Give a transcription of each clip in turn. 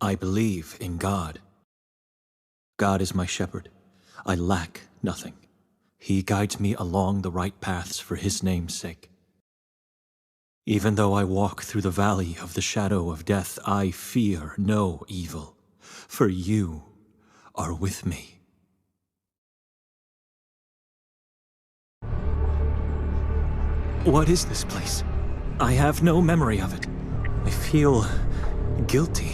I believe in God. God is my shepherd. I lack nothing. He guides me along the right paths for His name's sake. Even though I walk through the valley of the shadow of death, I fear no evil, for You are with me. What is this place? I have no memory of it. I feel guilty.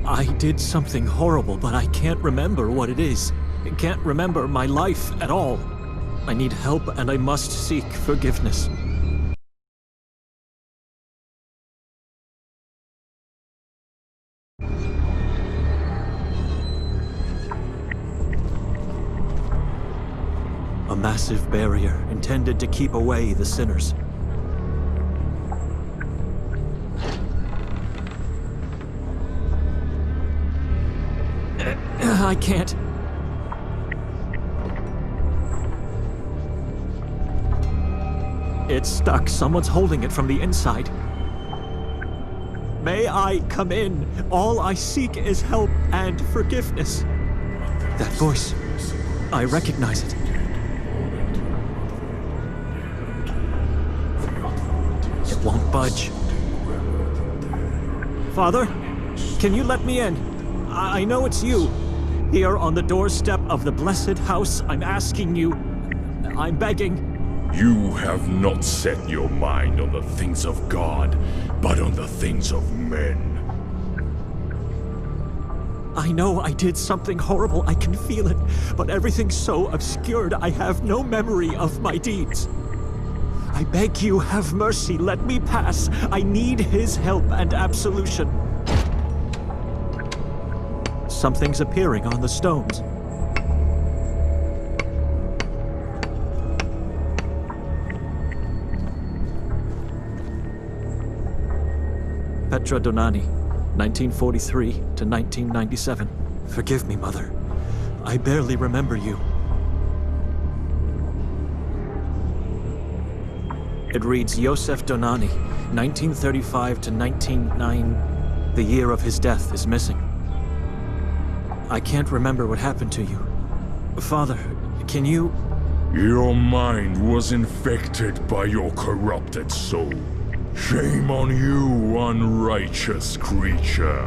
I did something horrible, but I can't remember what it is. I can't remember my life at all. I need help, and I must seek forgiveness. A massive barrier intended to keep away the sinners. I can't. It's stuck. Someone's holding it from the inside. May I come in? All I seek is help and forgiveness. That voice. I recognize it. It won't budge. Father, can you let me in? I know it's you. Here on the doorstep of the blessed house, I'm asking you, I'm begging. You have not set your mind on the things of God, but on the things of men. I know I did something horrible, I can feel it, but everything's so obscured, I have no memory of my deeds. I beg you, have mercy, let me pass. I need His help and absolution. Something's appearing on the stones. Petra Donani, 1943 to 1997. Forgive me, Mother. I barely remember you. It reads Joseph Donani, 1935 to 1909. The year of his death is missing. I can't remember what happened to you. Father, can you... Your mind was infected by your corrupted soul. Shame on you, unrighteous creature.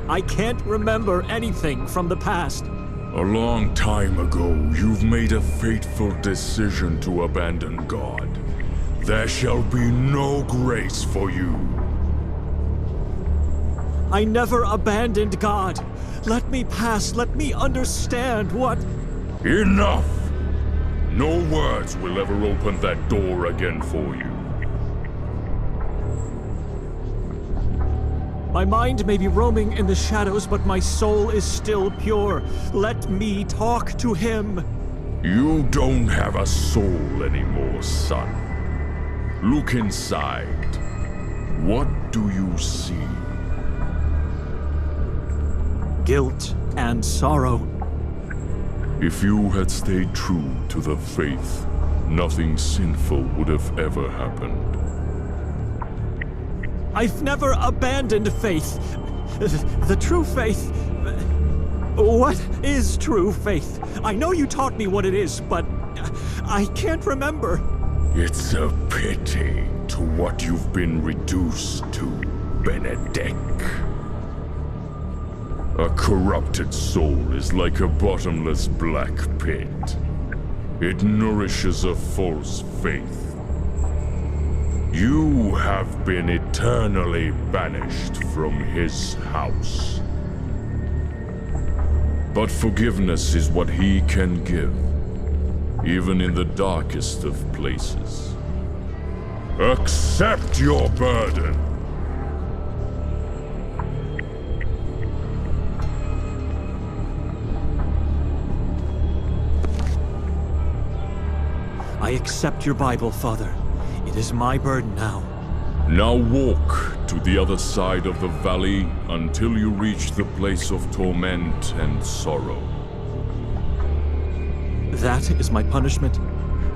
I can't remember anything from the past. A long time ago, you've made a fateful decision to abandon God. There shall be no grace for you. I never abandoned God. Let me pass. Let me understand what... Enough! No words will ever open that door again for you. My mind may be roaming in the shadows, but my soul is still pure. Let me talk to Him. You don't have a soul anymore, son. Look inside. What do you see? Guilt and sorrow. If you had stayed true to the faith, nothing sinful would have ever happened. I've never abandoned faith. The true faith... What is true faith? I know you taught me what it is, but I can't remember. It's a pity to what you've been reduced to, Benedict. A corrupted soul is like a bottomless black pit. It nourishes a false faith. You have been eternally banished from His house. But forgiveness is what He can give, even in the darkest of places. Accept your burden. I accept your Bible, Father. It is my burden now. Now walk to the other side of the valley until you reach the place of torment and sorrow. That is my punishment,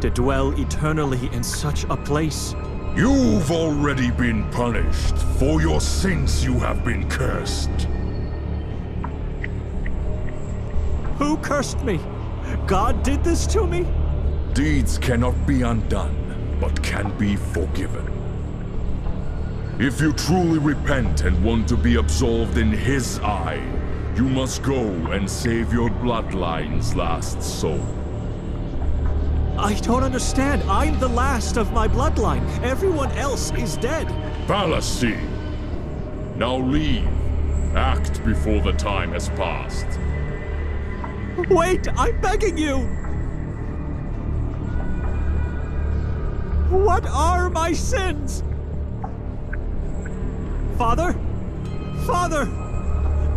to dwell eternally in such a place. You've already been punished. For your sins you have been cursed. Who cursed me? God did this to me? Deeds cannot be undone, but can be forgiven. If you truly repent and want to be absolved in His eye, you must go and save your bloodline's last soul. I don't understand. I'm the last of my bloodline. Everyone else is dead. Fallacy. Now leave. Act before the time has passed. Wait, I'm begging you! What are my sins? Father? Father!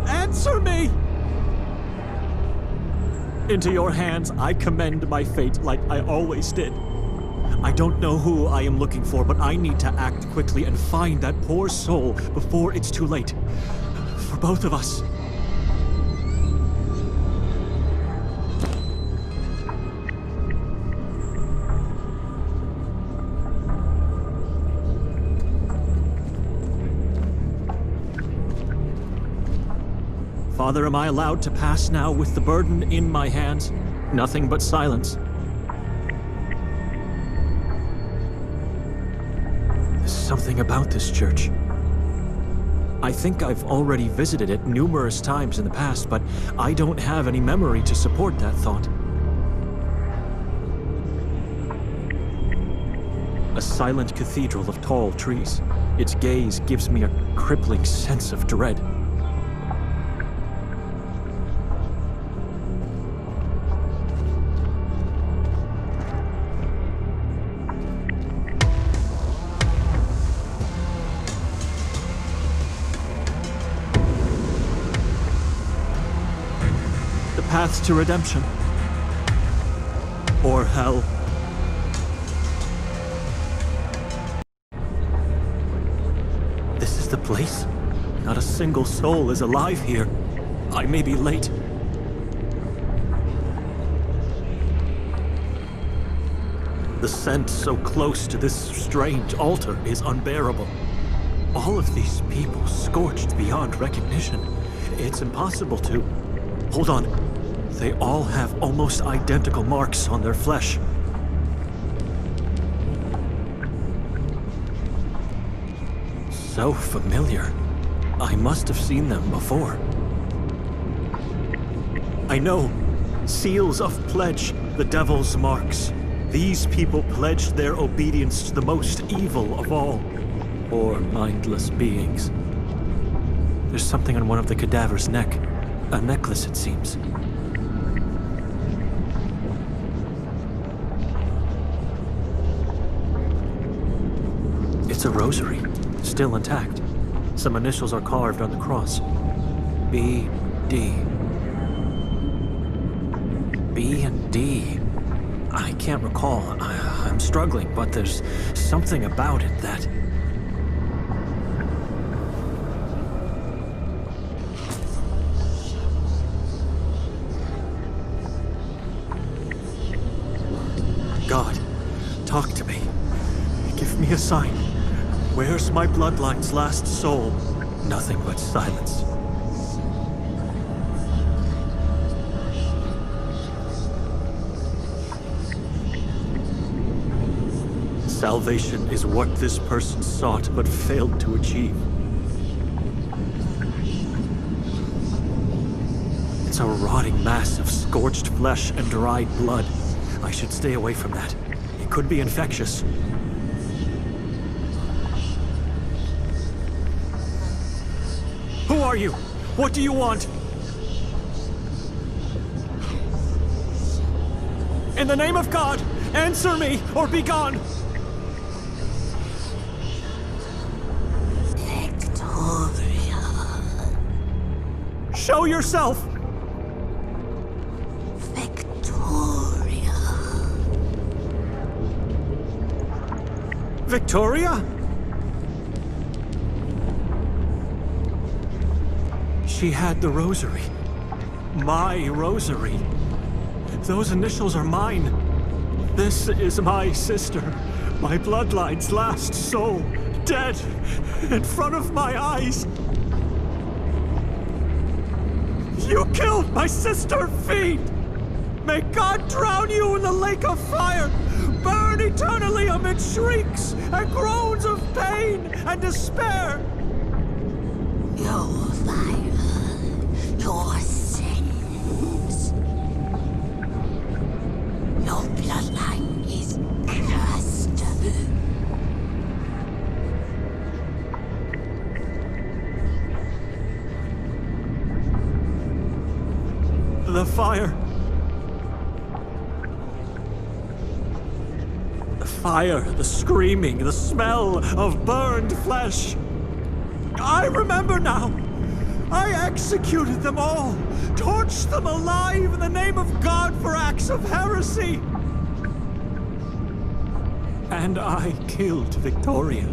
Answer me! Into your hands, I commend my fate like I always did. I don't know who I am looking for, but I need to act quickly and find that poor soul before it's too late. For both of us. Father, am I allowed to pass now with the burden in my hands? Nothing but silence. There's something about this church. I think I've already visited it numerous times in the past, but I don't have any memory to support that thought. A silent cathedral of tall trees. Its gaze gives me a crippling sense of dread. Paths to redemption. Or hell. This is the place? Not a single soul is alive here. I may be late. The scent so close to this strange altar is unbearable. All of these people scorched beyond recognition. It's impossible to... Hold on. They all have almost identical marks on their flesh. So familiar. I must have seen them before. I know. Seals of pledge, the devil's marks. These people pledged their obedience to the most evil of all. Or mindless beings. There's something on one of the cadaver's neck. A necklace, it seems. It's a rosary, still intact. Some initials are carved on the cross. B.D. B and D. I can't recall. I'm struggling, but there's something about it that... God, talk to me. Give me a sign. Where's my bloodline's last soul? Nothing but silence. Salvation is what this person sought but failed to achieve. It's a rotting mass of scorched flesh and dried blood. I should stay away from that. It could be infectious. Who are you? What do you want? In the name of God, answer me or be gone! Victoria. Show yourself! Victoria. Victoria? She had the rosary. My rosary. Those initials are mine. This is my sister. My bloodline's last soul, dead in front of my eyes. You killed my sister, Fiend! May God drown you in the lake of fire! Burn eternally amid shrieks and groans of pain and despair! Your fire, your sins. Your bloodline is cursed. The fire. The fire, the screaming, the smell of burned flesh. I remember now. I executed them all, torched them alive in the name of God for acts of heresy. And I killed Victoria,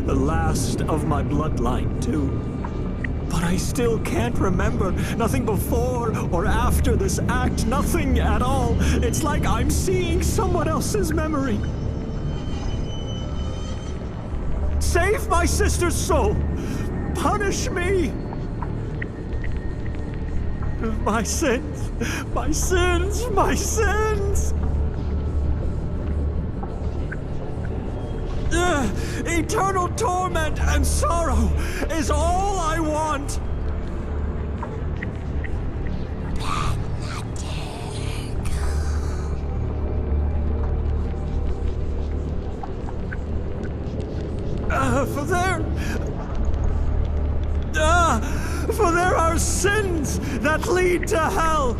the last of my bloodline, too. But I still can't remember nothing before or after this act, nothing at all. It's like I'm seeing someone else's memory. Save my sister's soul! Punish me! My sins! My sins! My sins! Eternal torment and sorrow is all I want! For there are sins that lead to hell!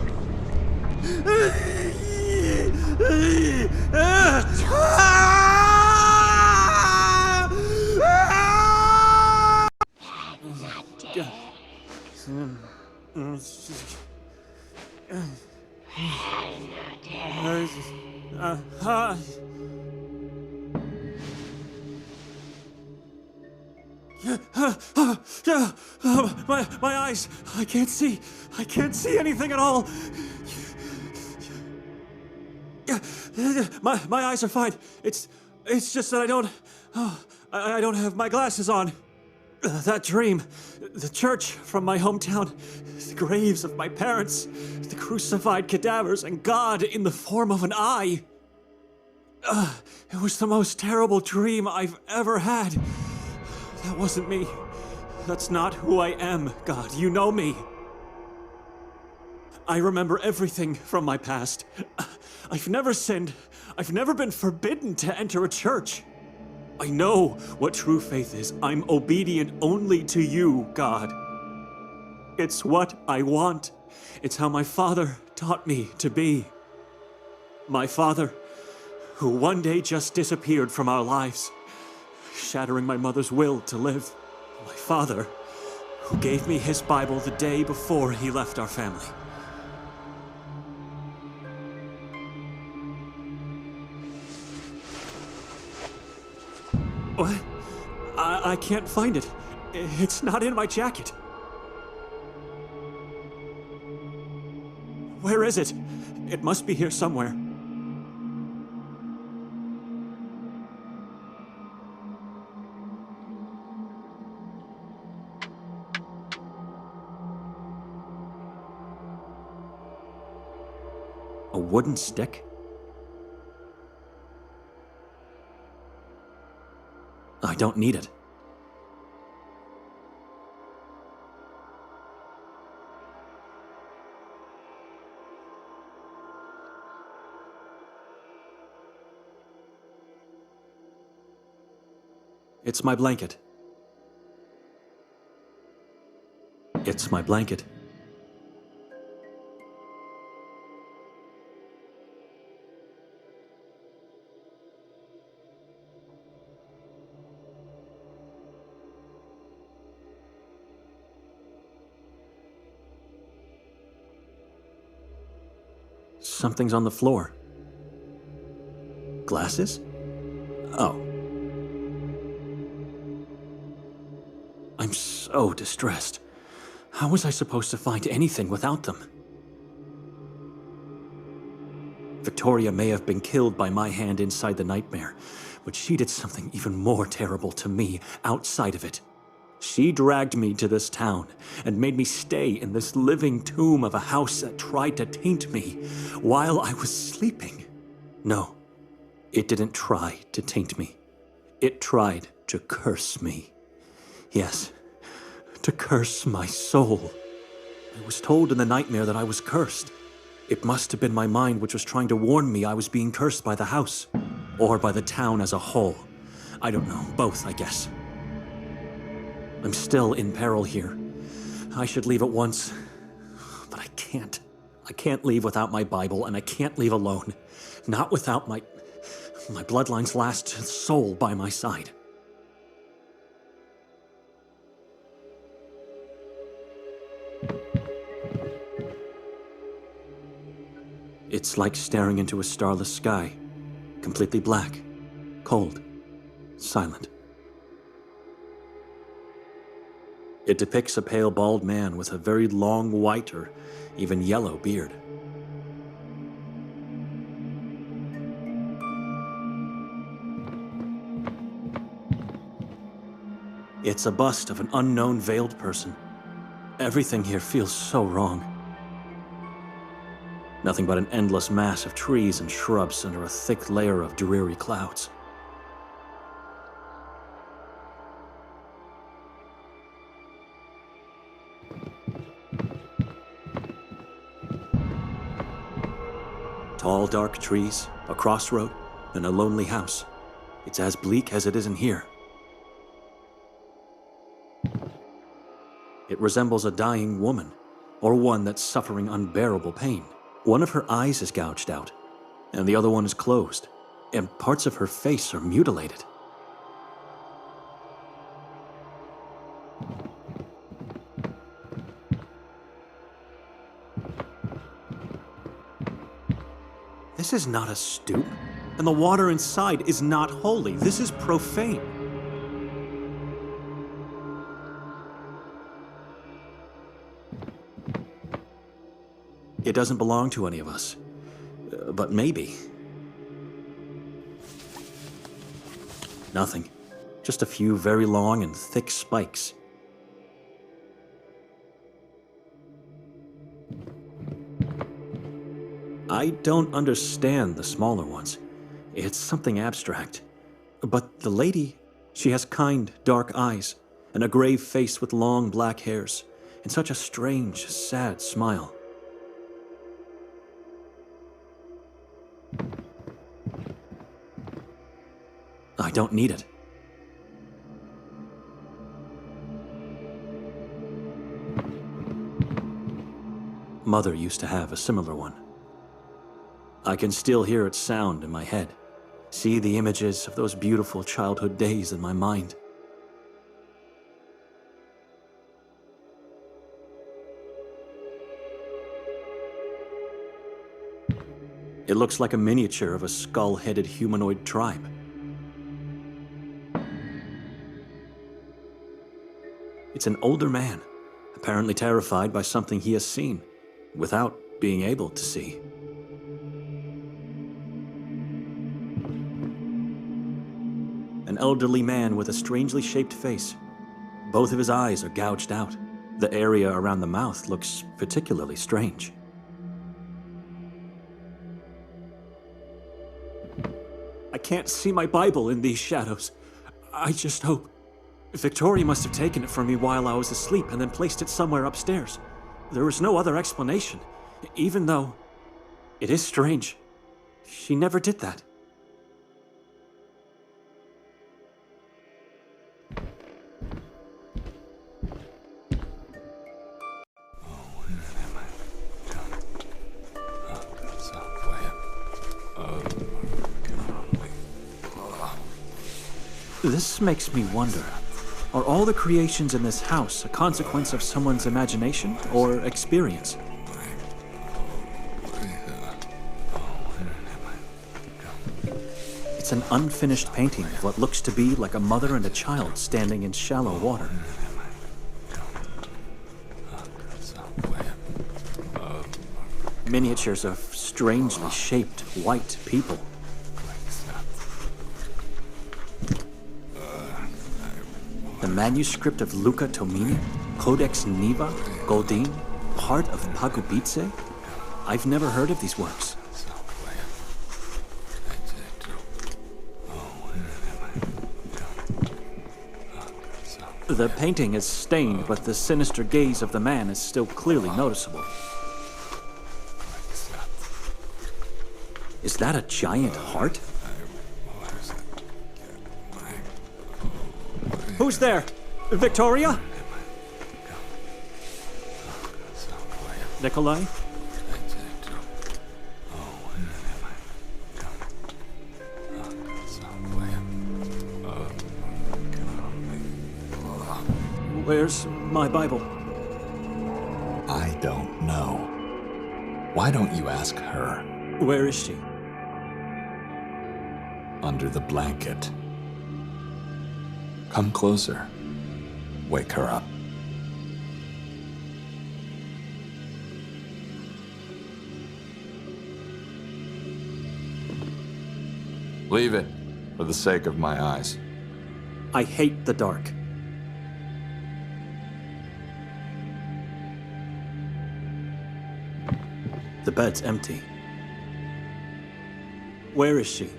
My eyes! I can't see! I can't see anything at all! My eyes are fine. It's just that I don't have my glasses on. That dream, the church from my hometown, the graves of my parents, the crucified cadavers, and God in the form of an eye. It was the most terrible dream I've ever had. That wasn't me. That's not who I am, God. You know me. I remember everything from my past. I've never sinned. I've never been forbidden to enter a church. I know what true faith is. I'm obedient only to you, God. It's what I want. It's how my father taught me to be. My father, who one day just disappeared from our lives, shattering my mother's will to live. My father, who gave me his Bible the day before he left our family. What? I can't find it. It's not in my jacket. Where is it? It must be here somewhere. A wooden stick? I don't need it. It's my blanket. It's my blanket. Something's on the floor. Glasses? Oh. I'm so distressed. How was I supposed to find anything without them? Victoria may have been killed by my hand inside the nightmare, But she did something even more terrible to me outside of it. She dragged me to this town and made me stay in this living tomb of a house that tried to taint me while I was sleeping. No, it didn't try to taint me. It tried to curse me. Yes, to curse my soul. I was told in the nightmare that I was cursed. It must have been my mind which was trying to warn me I was being cursed by the house, or by the town as a whole. I don't know, both, I guess. I'm still in peril here. I should leave at once, but I can't. I can't leave without my Bible, and I can't leave alone. Not without my bloodline's last soul by my side. It's like staring into a starless sky, completely black, cold, silent. It depicts a pale, bald man with a very long white or even yellow beard. It's a bust of an unknown veiled person. Everything here feels so wrong. Nothing but an endless mass of trees and shrubs under a thick layer of dreary clouds. Tall, dark trees, a crossroad, and a lonely house. It's as bleak as it is in here. It resembles a dying woman, or one that's suffering unbearable pain. One of her eyes is gouged out, and the other one is closed, and parts of her face are mutilated. This is not a stoop, and the water inside is not holy. This is profane. It doesn't belong to any of us, but maybe. Nothing. Just a few very long and thick spikes. I don't understand the smaller ones. It's something abstract. But the lady, she has kind, dark eyes, and a grave face with long black hairs, and such a strange, sad smile. I don't need it. Mother used to have a similar one. I can still hear its sound in my head, see the images of those beautiful childhood days in my mind. It looks like a miniature of a skull-headed humanoid tribe. It's an older man, apparently terrified by something he has seen, without being able to see. An elderly man with a strangely shaped face. Both of his eyes are gouged out. The area around the mouth looks particularly strange. I can't see my Bible in these shadows. I just hope. Victoria must have taken it from me while I was asleep and then placed it somewhere upstairs. There was no other explanation, even though it is strange. She never did that. This makes me wonder, are all the creations in this house a consequence of someone's imagination or experience? It's an unfinished painting of what looks to be like a mother and a child standing in shallow water. Miniatures of strangely shaped white people. The manuscript of Luca Tomini? Codex Niva? Goldin? Part of Pagubitse? I've never heard of these works. The painting is stained, but the sinister gaze of the man is still clearly noticeable. Is that a giant heart? Who's there? Victoria? Nikolai? Where's my Bible? I don't know. Why don't you ask her? Where is she? Under the blanket. Come closer. Wake her up. Leave it, for the sake of my eyes. I hate the dark. The bed's empty. Where is she?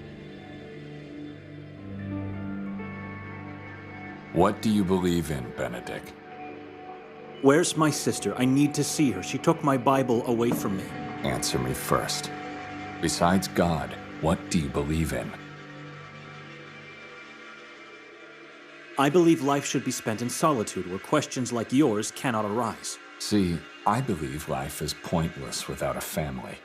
What do you believe in, Benedict? Where's my sister? I need to see her. She took my Bible away from me. Answer me first. Besides God, what do you believe in? I believe life should be spent in solitude where questions like yours cannot arise. See, I believe life is pointless without a family.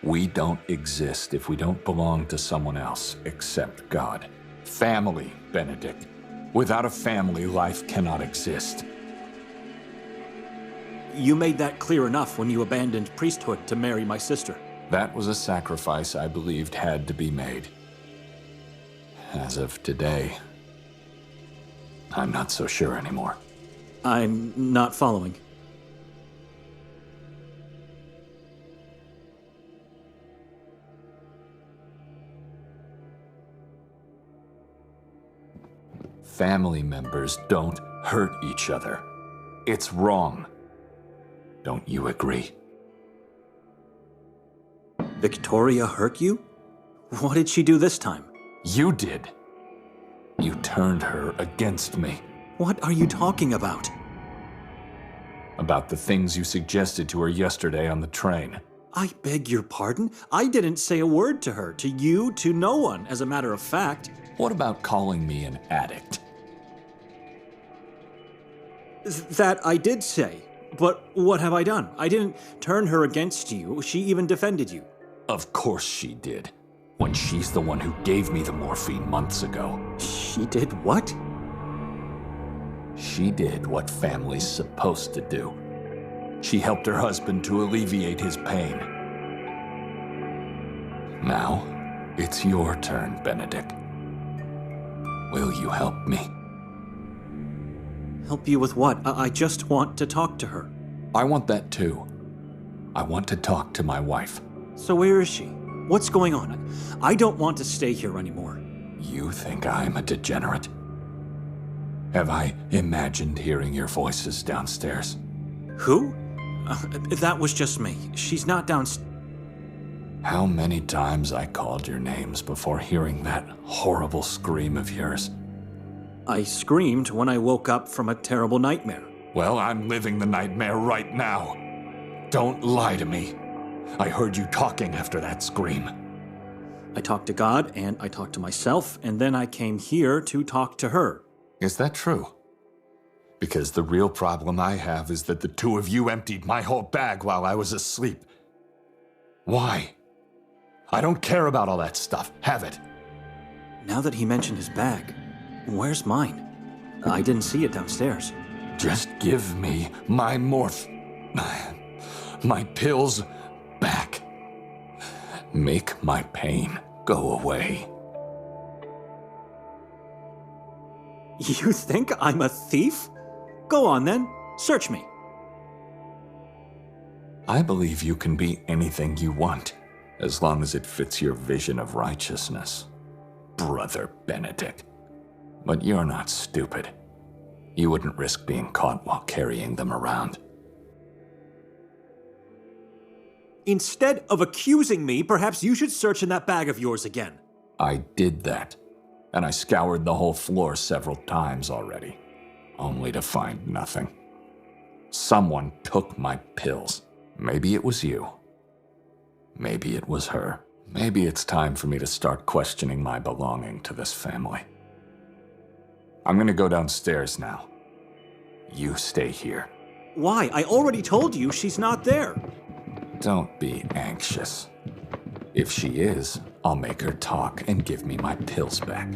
We don't exist if we don't belong to someone else except God. Family, Benedict. Without a family, life cannot exist. You made that clear enough when you abandoned priesthood to marry my sister. That was a sacrifice I believed had to be made. As of today, I'm not so sure anymore. I'm not following. Family members don't hurt each other. It's wrong. Don't you agree? Victoria hurt you? What did she do this time? You did. You turned her against me. What are you talking about? About the things you suggested to her yesterday on the train. I beg your pardon? I didn't say a word to her, to you, to no one, as a matter of fact. What about calling me an addict? That I did say. But what have I done? I didn't turn her against you. She even defended you. Of course she did. When she's the one who gave me the morphine months ago. She did what? She did what family's supposed to do. She helped her husband to alleviate his pain. Now, it's your turn, Benedict. Will you help me? Help you with what? I just want to talk to her. I want that too. I want to talk to my wife. So where is she? What's going on? I don't want to stay here anymore. You think I'm a degenerate? Have I imagined hearing your voices downstairs? Who? That was just me. She's not downstairs. How many times I called your names before hearing that horrible scream of yours? I screamed when I woke up from a terrible nightmare. Well, I'm living the nightmare right now. Don't lie to me. I heard you talking after that scream. I talked to God, and I talked to myself, and then I came here to talk to her. Is that true? Because the real problem I have is that the two of you emptied my whole bag while I was asleep. Why? I don't care about all that stuff. Have it. Now that he mentioned his bag, where's mine? I didn't see it downstairs. Just give me my my pills back. Make my pain go away. You think I'm a thief? Go on then, search me. I believe you can be anything you want, as long as it fits your vision of righteousness, Brother Benedict. But you're not stupid. You wouldn't risk being caught while carrying them around. Instead of accusing me, perhaps you should search in that bag of yours again. I did that, and I scoured the whole floor several times already, only to find nothing. Someone took my pills. Maybe it was you. Maybe it was her. Maybe it's time for me to start questioning my belonging to this family. I'm gonna go downstairs now. You stay here. Why? I already told you she's not there. Don't be anxious. If she is, I'll make her talk and give me my pills back.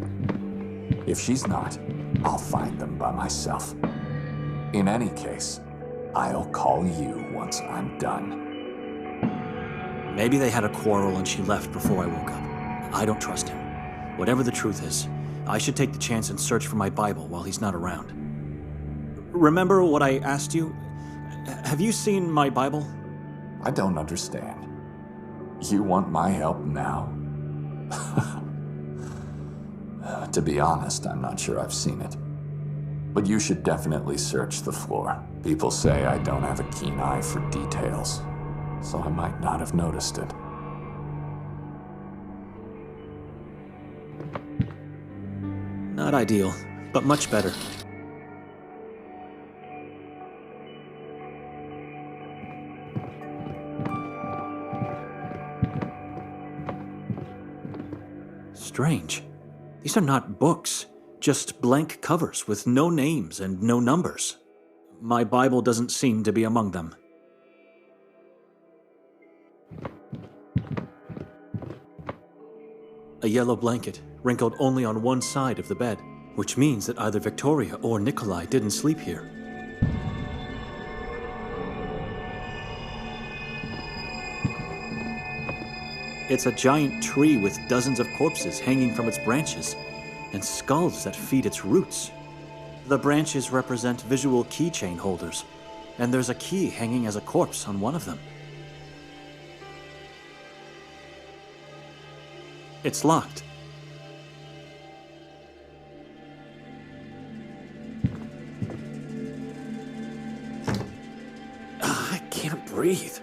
If she's not, I'll find them by myself. In any case, I'll call you once I'm done. Maybe they had a quarrel and she left before I woke up. I don't trust him. Whatever the truth is, I should take the chance and search for my Bible while he's not around. Remember what I asked you? Have you seen my Bible? I don't understand. You want my help now? To be honest, I'm not sure I've seen it. But you should definitely search the floor. People say I don't have a keen eye for details, so I might not have noticed it. Not ideal, but much better. Strange. These are not books, just blank covers with no names and no numbers. My Bible doesn't seem to be among them. A yellow blanket, wrinkled only on one side of the bed, which means that either Victoria or Nikolai didn't sleep here. It's a giant tree with dozens of corpses hanging from its branches, and skulls that feed its roots. The branches represent visual keychain holders, and there's a key hanging as a corpse on one of them. It's locked. I can't breathe.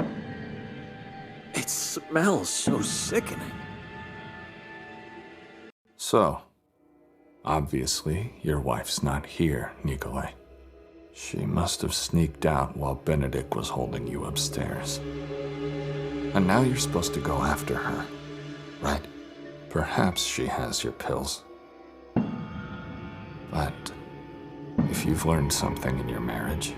It smells so sickening. So, obviously, your wife's not here, Nikolai. She must have sneaked out while Benedict was holding you upstairs. And now you're supposed to go after her, right? Perhaps she has your pills. But if you've learned something in your marriage,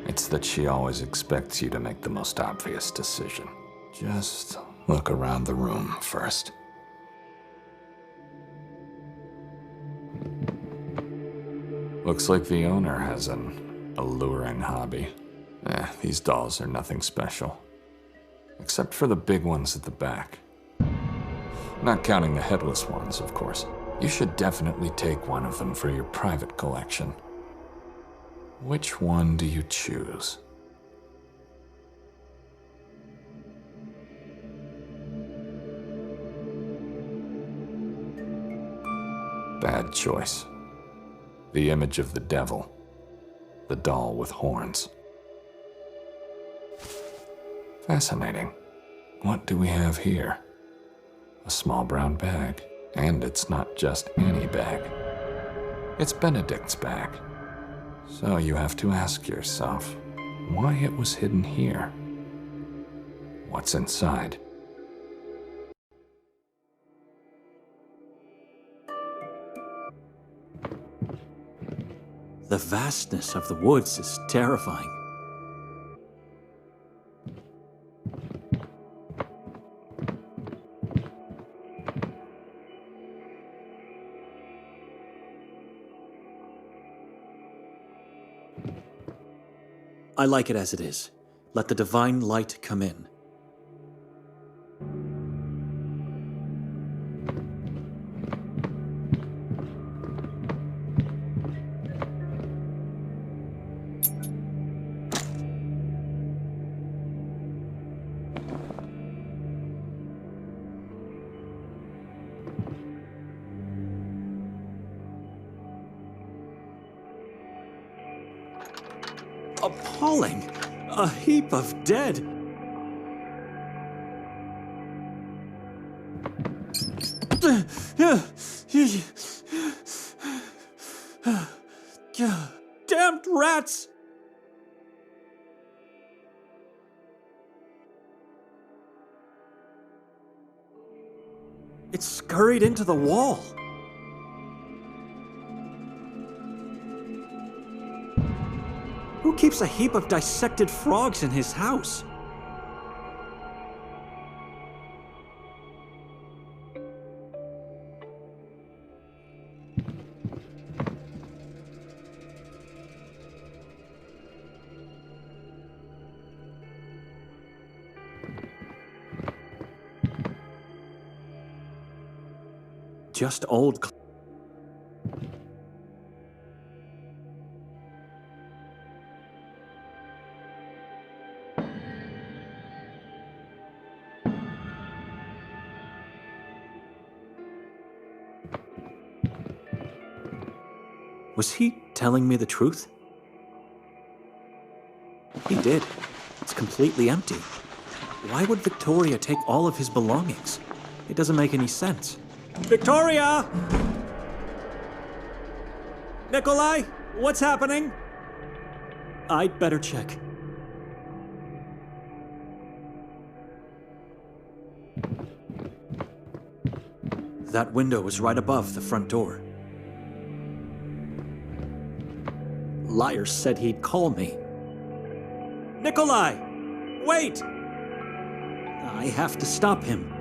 it's that she always expects you to make the most obvious decision. Just look around the room first. Looks like the owner has an alluring hobby. These dolls are nothing special. Except for the big ones at the back. Not counting the headless ones, of course. You should definitely take one of them for your private collection. Which one do you choose? Bad choice. The image of the devil. The doll with horns. Fascinating. What do we have here? A small brown bag. And it's not just any bag. It's Benedict's bag. So you have to ask yourself why it was hidden here. What's inside? The vastness of the woods is terrifying. I like it as it is. Let the divine light come in. appalling. A heap of dead. Damned rats! It scurried into the wall. Who keeps a heap of dissected frogs in his house? Just old. Was he telling me the truth? He did. It's completely empty. Why would Victoria take all of his belongings? It doesn't make any sense. Victoria! Nikolai, what's happening? I'd better check. That window is right above the front door. Liar said he'd call me. Nikolai! Wait! I have to stop him.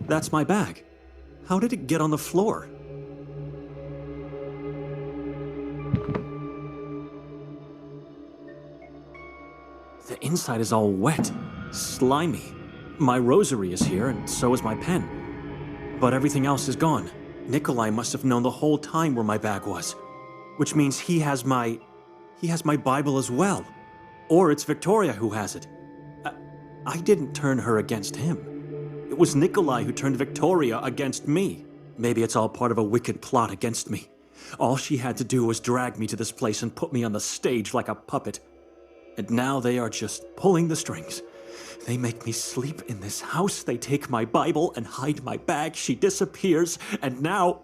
That's my bag. How did it get on the floor? The inside is all wet, slimy. My rosary is here, and so is my pen. But everything else is gone. Nikolai must have known the whole time where my bag was. Which means he has my Bible as well. Or it's Victoria who has it. I didn't turn her against him. It was Nikolai who turned Victoria against me. Maybe it's all part of a wicked plot against me. All she had to do was drag me to this place and put me on the stage like a puppet. And now they are just pulling the strings. They make me sleep in this house. They take my Bible and hide my bag. She disappears, and now...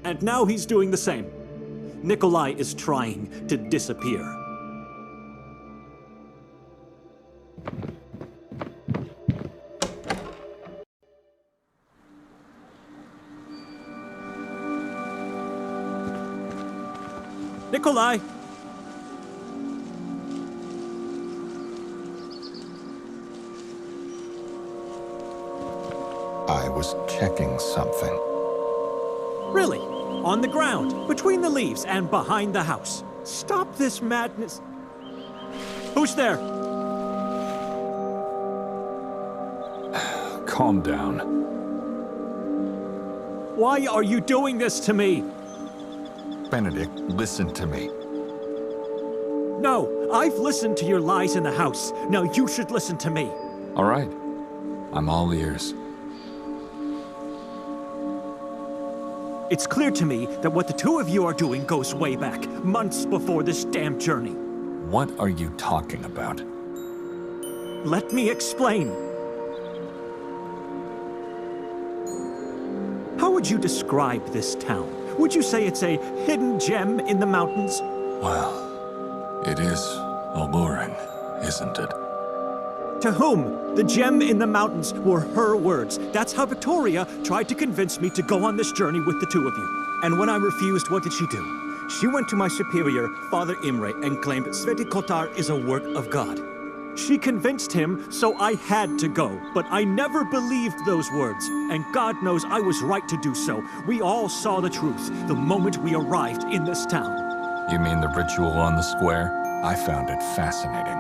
And now he's doing the same. Nikolai is trying to disappear. Nikolai! I was checking something. Really? On the ground, between the leaves, and behind the house. Stop this madness. Who's there? Calm down. Why are you doing this to me? Benedict, listen to me. No, I've listened to your lies in the house. Now you should listen to me. All right. I'm all ears. It's clear to me that what the two of you are doing goes way back, months before this damn journey. What are you talking about? Let me explain. How would you describe this town? Would you say it's a hidden gem in the mountains? Well, it is alluring, isn't it? To whom? The gem in the mountains were her words. That's how Victoria tried to convince me to go on this journey with the two of you. And when I refused, what did she do? She went to my superior, Father Imre, and claimed Sveti Kotar is a work of God. She convinced him, so I had to go. But I never believed those words, and God knows I was right to do so. We all saw the truth the moment we arrived in this town. You mean the ritual on the square? I found it fascinating.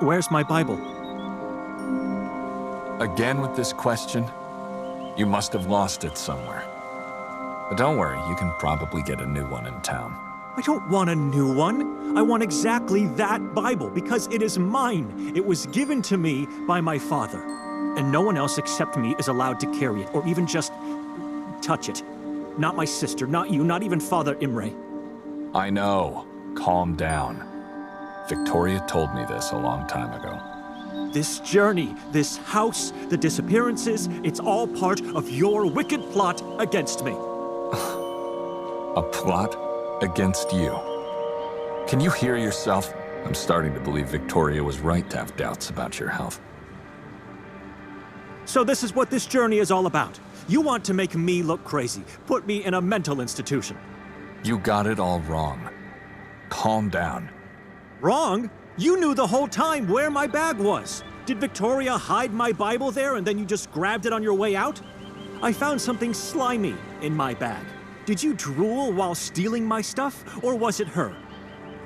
Where's my Bible? Again with this question? You must have lost it somewhere. But don't worry, you can probably get a new one in town. I don't want a new one. I want exactly that Bible because it is mine. It was given to me by my father. And no one else except me is allowed to carry it or even just touch it. Not my sister, not you, not even Father Imre. I know. Calm down. Victoria told me this a long time ago. This journey, this house, the disappearances, it's all part of your wicked plot against me. A plot against you. Can you hear yourself? I'm starting to believe Victoria was right to have doubts about your health. So this is what this journey is all about. You want to make me look crazy, put me in a mental institution. You got it all wrong. Calm down. Wrong? You knew the whole time where my bag was. Did Victoria hide my Bible there and then you just grabbed it on your way out? I found something slimy in my bag. Did you drool while stealing my stuff, or was it her?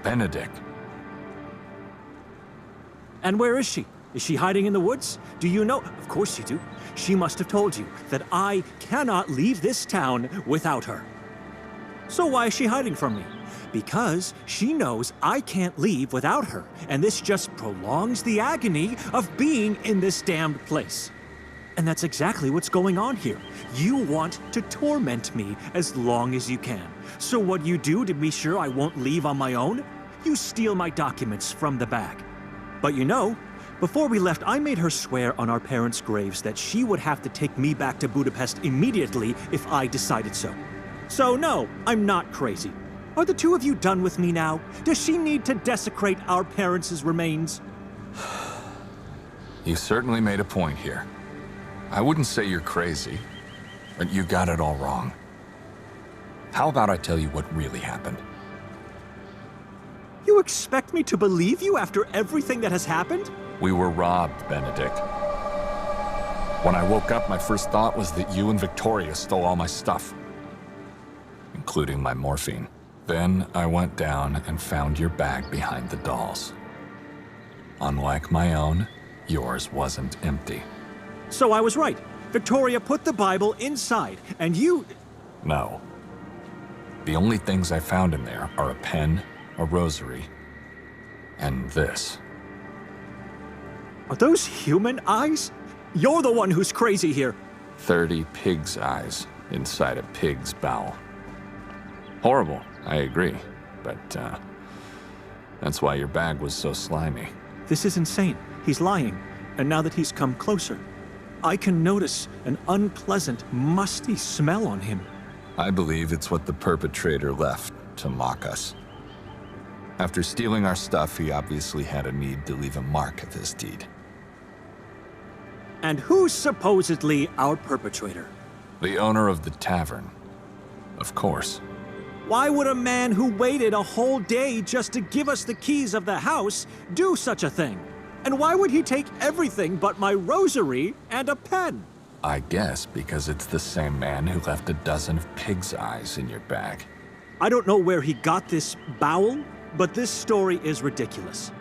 Benedict. And where is she? Is she hiding in the woods? Do you know? Of course you do. She must have told you that I cannot leave this town without her. So why is she hiding from me? Because she knows I can't leave without her, and this just prolongs the agony of being in this damned place. And that's exactly what's going on here. You want to torment me as long as you can. So what you do to be sure I won't leave on my own? You steal my documents from the bag. But you know, before we left, I made her swear on our parents' graves that she would have to take me back to Budapest immediately if I decided so. So no, I'm not crazy. Are the two of you done with me now? Does she need to desecrate our parents' remains? You certainly made a point here. I wouldn't say you're crazy, but you got it all wrong. How about I tell you what really happened? You expect me to believe you after everything that has happened? We were robbed, Benedict. When I woke up, my first thought was that you and Victoria stole all my stuff, including my morphine. Then I went down and found your bag behind the dolls. Unlike my own, yours wasn't empty. So I was right. Victoria put the Bible inside, and you... No. The only things I found in there are a pen, a rosary, and this. Are those human eyes? You're the one who's crazy here. 30 pig's eyes inside a pig's bowel. Horrible, I agree, but that's why your bag was so slimy. This is insane. He's lying, and now that he's come closer, I can notice an unpleasant, musty smell on him. I believe it's what the perpetrator left to mock us. After stealing our stuff, he obviously had a need to leave a mark of his deed. And who's supposedly our perpetrator? The owner of the tavern, of course. Why would a man who waited a whole day just to give us the keys of the house do such a thing? And why would he take everything but my rosary and a pen? I guess because it's the same man who left a dozen of pig's eyes in your bag. I don't know where he got this bowel, but this story is ridiculous.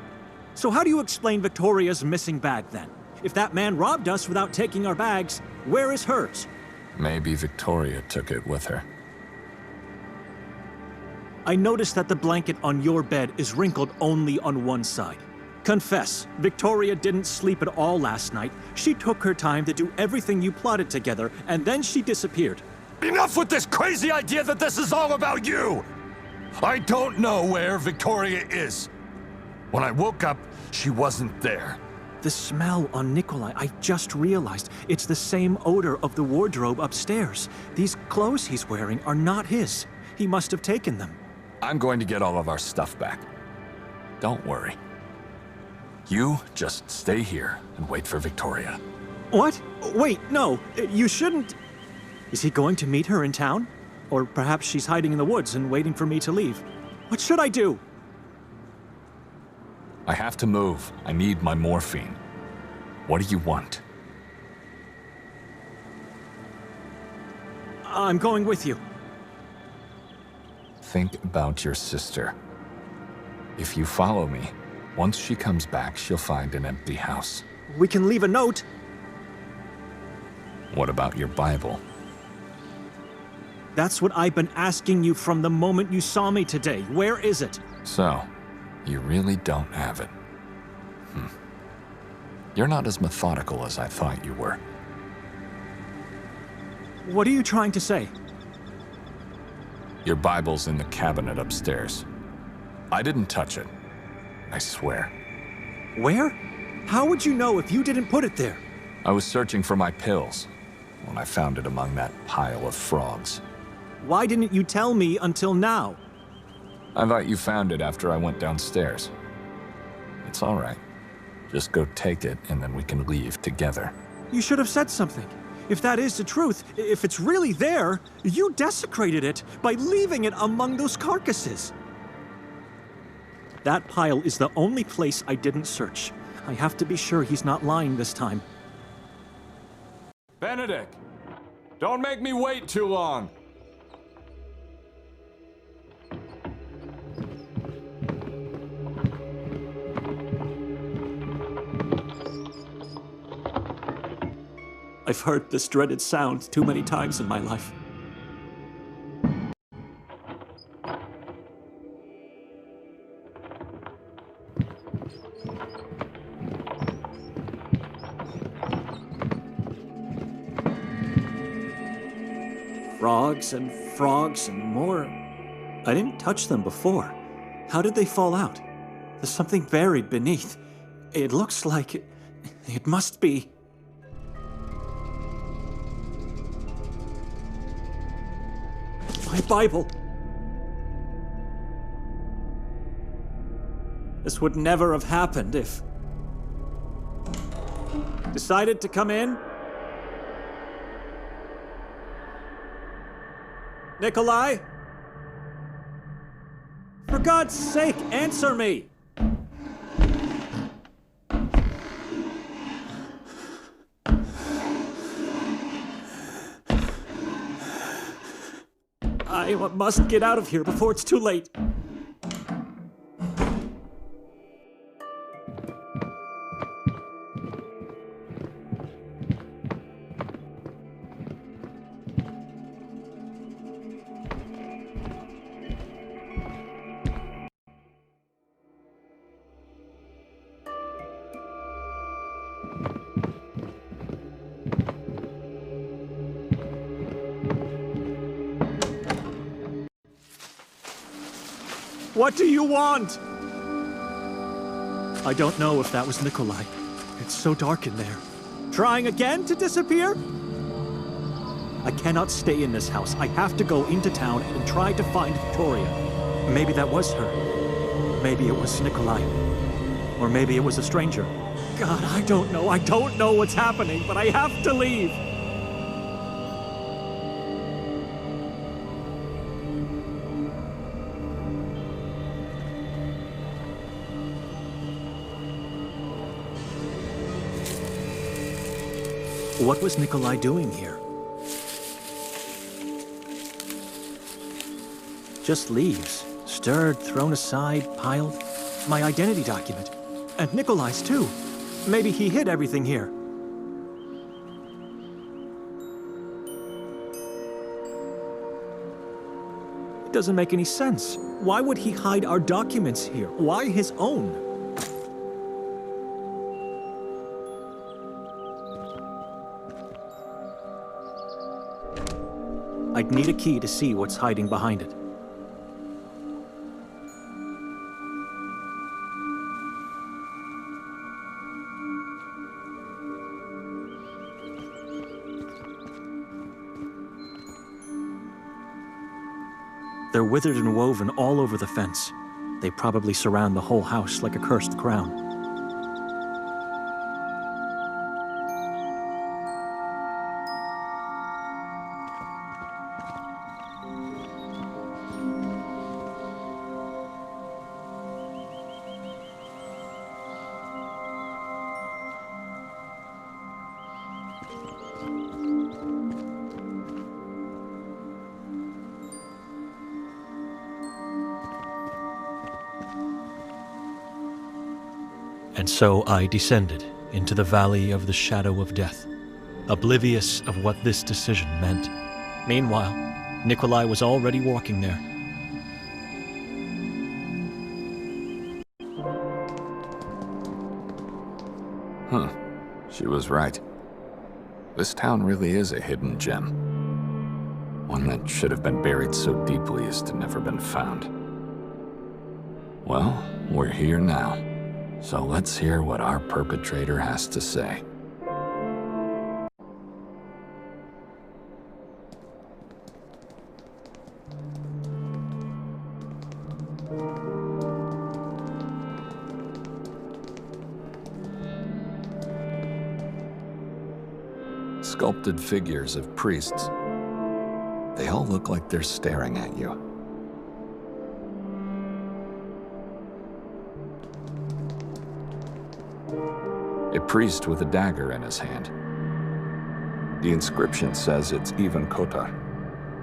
So how do you explain Victoria's missing bag then? If that man robbed us without taking our bags, where is hers? Maybe Victoria took it with her. I noticed that the blanket on your bed is wrinkled only on one side. Confess, Victoria didn't sleep at all last night. She took her time to do everything you plotted together, and then she disappeared. Enough with this crazy idea that this is all about you! I don't know where Victoria is. When I woke up, she wasn't there. The smell on Nikolai, I just realized. It's the same odor of the wardrobe upstairs. These clothes he's wearing are not his. He must have taken them. I'm going to get all of our stuff back. Don't worry. You just stay here and wait for Victoria. What? Wait, no, you shouldn't. Is he going to meet her in town? Or perhaps she's hiding in the woods and waiting for me to leave. What should I do? I have to move. I need my morphine. What do you want? I'm going with you. Think about your sister. If you follow me, once she comes back, she'll find an empty house. We can leave a note. What about your Bible? That's what I've been asking you from the moment you saw me today. Where is it? So, you really don't have it. You're not as methodical as I thought you were. What are you trying to say? Your Bible's in the cabinet upstairs. I didn't touch it. I swear. Where? How would you know if you didn't put it there? I was searching for my pills when I found it among that pile of frogs. Why didn't you tell me until now? I thought you found it after I went downstairs. It's all right. Just go take it, and then we can leave together. You should have said something. If that is the truth, if it's really there, you desecrated it by leaving it among those carcasses. That pile is the only place I didn't search. I have to be sure he's not lying this time. Benedict! Don't make me wait too long! I've heard this dreaded sound too many times in my life. Frogs and more. I didn't touch them before. How did they fall out? There's something buried beneath. It looks like it must be. My Bible. This would never have happened if... Decided to come in? Nikolai? For God's sake, answer me! I must get out of here before it's too late. What do you want? I don't know if that was Nikolai. It's so dark in there. Trying again to disappear? I cannot stay in this house. I have to go into town and try to find Victoria. Maybe that was her. Maybe it was Nikolai. Or maybe it was a stranger. God, I don't know. I don't know what's happening, but I have to leave. What was Nikolai doing here? Just leaves. Stirred, thrown aside, piled. My identity document. And Nikolai's too. Maybe he hid everything here. It doesn't make any sense. Why would he hide our documents here? Why his own? I'd need a key to see what's hiding behind it. They're withered and woven all over the fence. They probably surround the whole house like a cursed crown. And so I descended into the valley of the shadow of death, oblivious of what this decision meant. Meanwhile, Nikolai was already walking there. Huh. She was right. This town really is a hidden gem. One that should have been buried so deeply as to never been found. Well, we're here now. So let's hear what our perpetrator has to say. Sculpted figures of priests. They all look like they're staring at you. A priest with a dagger in his hand. The inscription says it's even Kotar,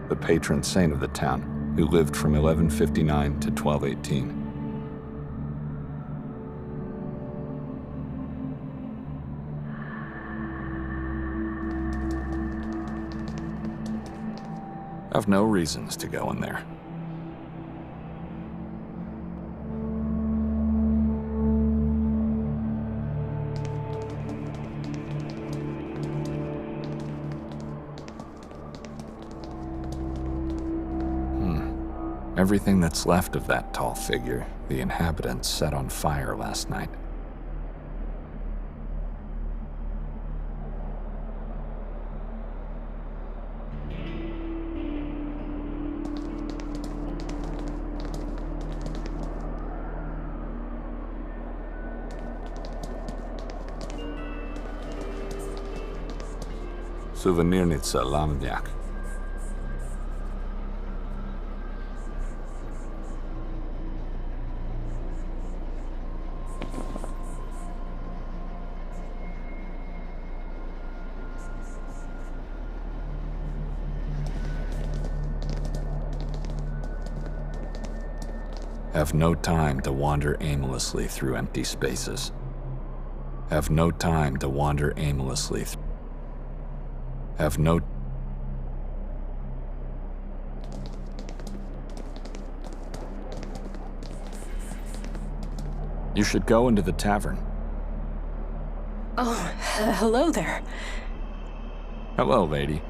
the patron saint of the town, who lived from 1159 to 1218. I've no reasons to go in there. Everything that's left of that tall figure, the inhabitants set on fire last night. Souvenirnica Lamniak. Have no time to wander aimlessly through empty spaces. Have no time to wander aimlessly through. Have no... You should go into the tavern. Oh, hello there. Hello, lady.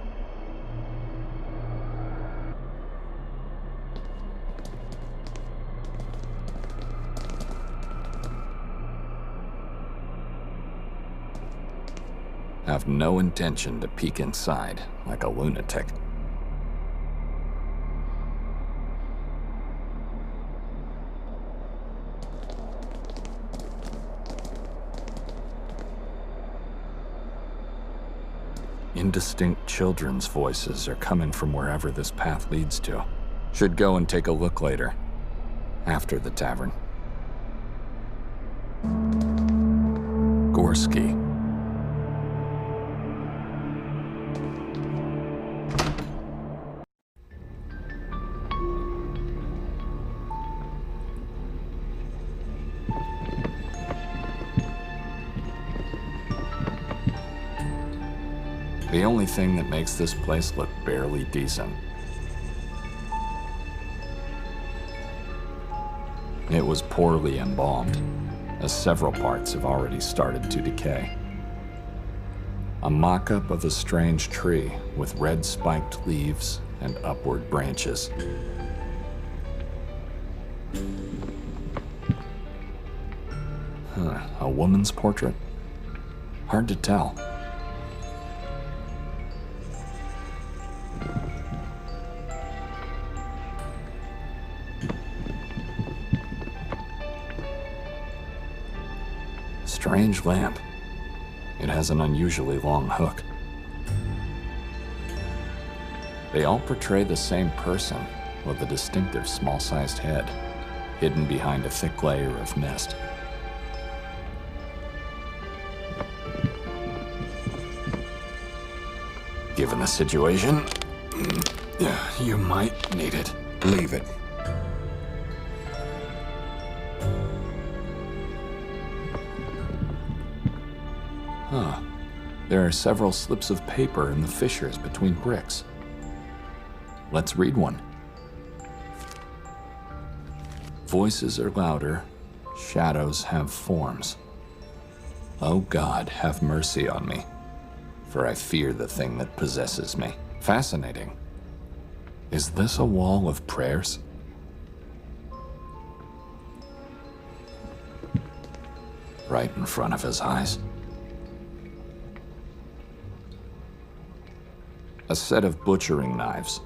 Have no intention to peek inside like a lunatic. Indistinct children's voices are coming from wherever this path leads to. Should go and take a look later, after the tavern. Gorski. The only thing that makes this place look barely decent. It was poorly embalmed, as several parts have already started to decay. A mock-up of a strange tree with red spiked leaves and upward branches. A woman's portrait? Hard to tell. Strange lamp. It has an unusually long hook. They all portray the same person with a distinctive small-sized head, hidden behind a thick layer of mist. Given the situation, you might need it. Leave it. There are several slips of paper in the fissures between bricks. Let's read one. Voices are louder, shadows have forms. O God, have mercy on me, for I fear the thing that possesses me. Fascinating. Is this a wall of prayers? Right in front of his eyes. A set of butchering knives,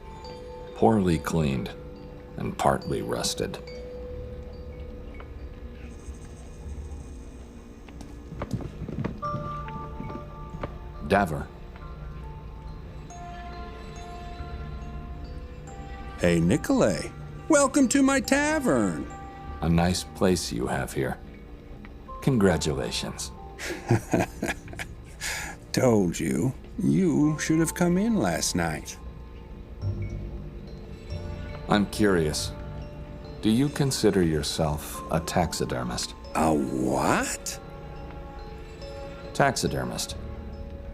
poorly cleaned and partly rusted. Daver. Hey, Nikolay. Welcome to my tavern. A nice place you have here. Congratulations. Told you. You should have come in last night. I'm curious. Do you consider yourself a taxidermist? A what? Taxidermist.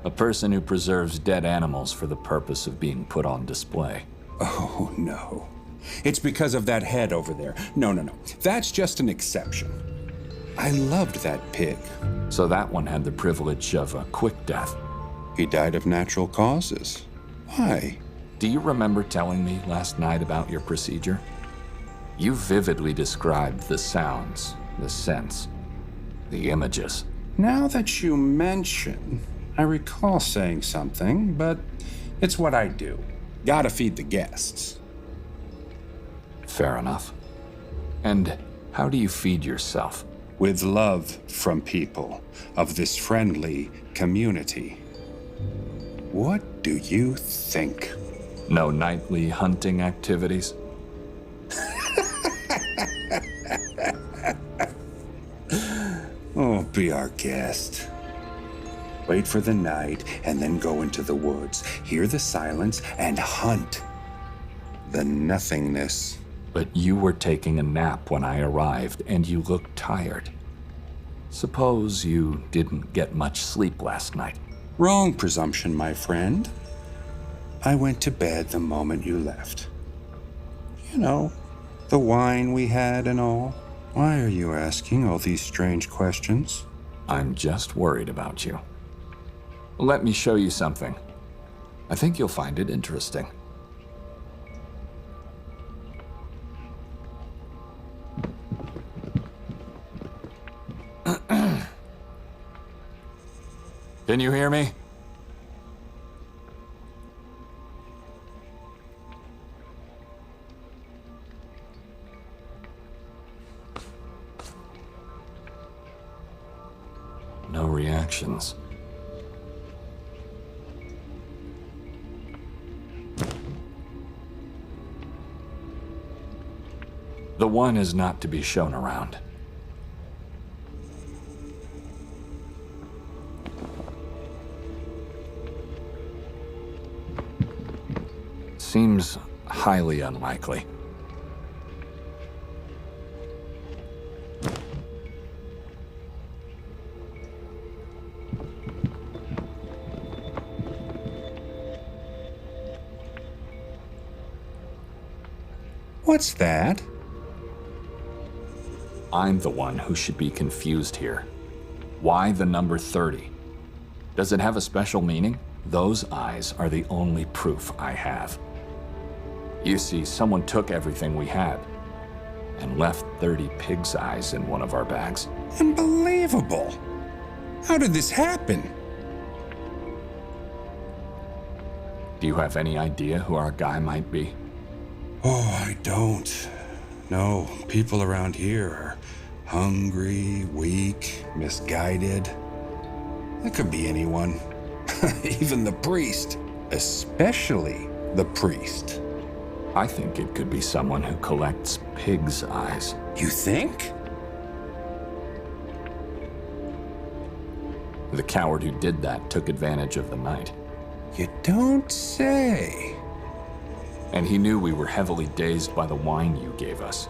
A person who preserves dead animals for the purpose of being put on display. Oh, no. It's because of that head over there. No. That's just an exception. I loved that pig. So that one had the privilege of a quick death. He died of natural causes. Why? Do you remember telling me last night about your procedure? You vividly described the sounds, the scents, the images. Now that you mention, I recall saying something, but it's what I do. Gotta feed the guests. Fair enough. And how do you feed yourself? With love from people of this friendly community. What do you think? No nightly hunting activities? Oh, be our guest. Wait for the night and then go into the woods. Hear the silence and hunt the nothingness. But you were taking a nap when I arrived, and you looked tired. Suppose you didn't get much sleep last night. Wrong presumption, my friend. I went to bed the moment you left. You know, the wine we had and all. Why are you asking all these strange questions? I'm just worried about you. Let me show you something. I think you'll find it interesting. Can you hear me? No reactions. The one is not to be shown around. Seems highly unlikely. What's that? I'm the one who should be confused here. Why the number 30? Does it have a special meaning? Those eyes are the only proof I have. You see, someone took everything we had and left 30 pig's eyes in one of our bags. Unbelievable. How did this happen? Do you have any idea who our guy might be? Oh, I don't. No, people around here are hungry, weak, misguided. It could be anyone. Even the priest. Especially the priest. I think it could be someone who collects pig's eyes. You think? The coward who did that took advantage of the night. You don't say. And he knew we were heavily dazed by the wine you gave us.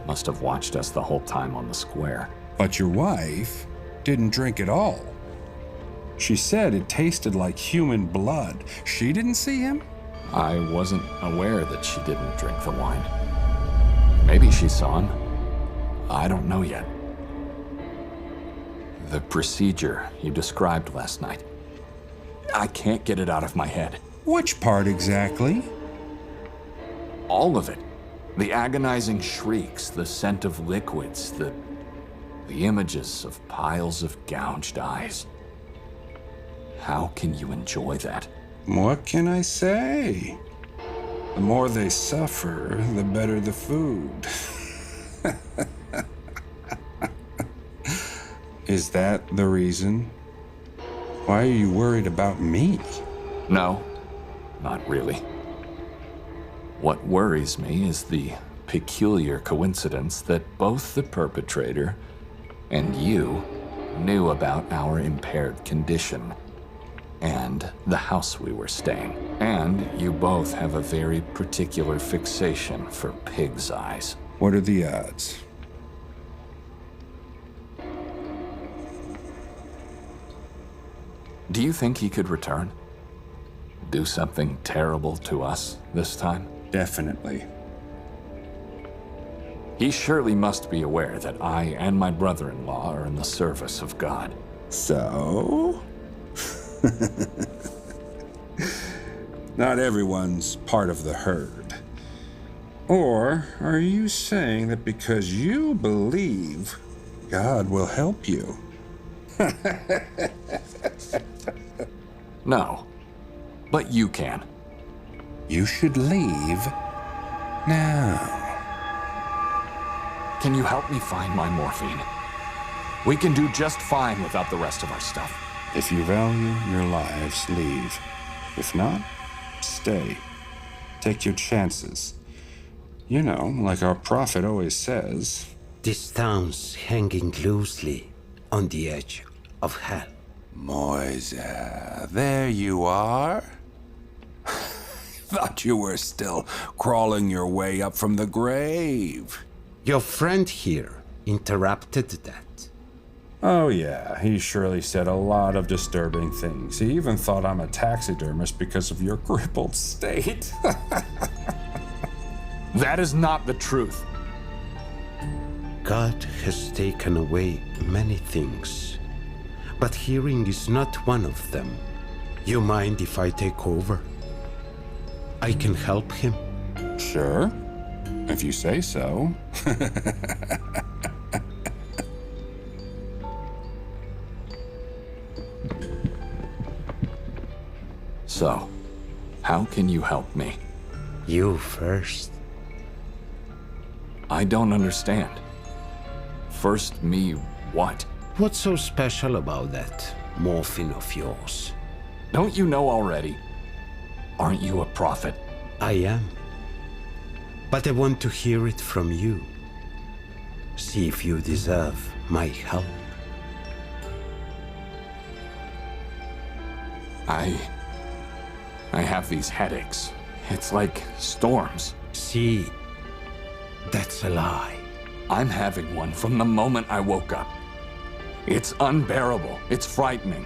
Must have watched us the whole time on the square. But your wife didn't drink at all. She said it tasted like human blood. She didn't see him? I wasn't aware that she didn't drink the wine. Maybe she saw him. I don't know yet. The procedure you described last night. I can't get it out of my head. Which part exactly? All of it. The agonizing shrieks, the scent of liquids, the images of piles of gouged eyes. How can you enjoy that? What can I say? The more they suffer, the better the food. Is that the reason? Why are you worried about me? No, not really. What worries me is the peculiar coincidence that both the perpetrator and you knew about our impaired condition and the house we were staying. And you both have a very particular fixation for pig's eyes. What are the odds? Do you think he could return? Do something terrible to us this time? Definitely. He surely must be aware that I and my brother-in-law are in the service of God. So? Not everyone's part of the herd. Or are you saying that because you believe, God will help you? No, but you can. You should leave now. Can you help me find my morphine? We can do just fine without the rest of our stuff. If you value your lives, leave. If not, stay. Take your chances. You know, like our prophet always says. This town's hanging loosely on the edge of hell. Moise, there you are. Thought you were still crawling your way up from the grave. Your friend here interrupted that. Oh yeah, he surely said a lot of disturbing things. He even thought I'm a taxidermist because of your crippled state. That is not the truth. God has taken away many things, but hearing is not one of them. You mind if I take over? I can help him. Sure, if you say so. So, how can you help me? You first. I don't understand. First me, what? What's so special about that morphine of yours? Don't you know already? Aren't you a prophet? I am. But I want to hear it from you. See if you deserve my help. I have these headaches. It's like storms. See, that's a lie. I'm having one from the moment I woke up. It's unbearable. It's frightening.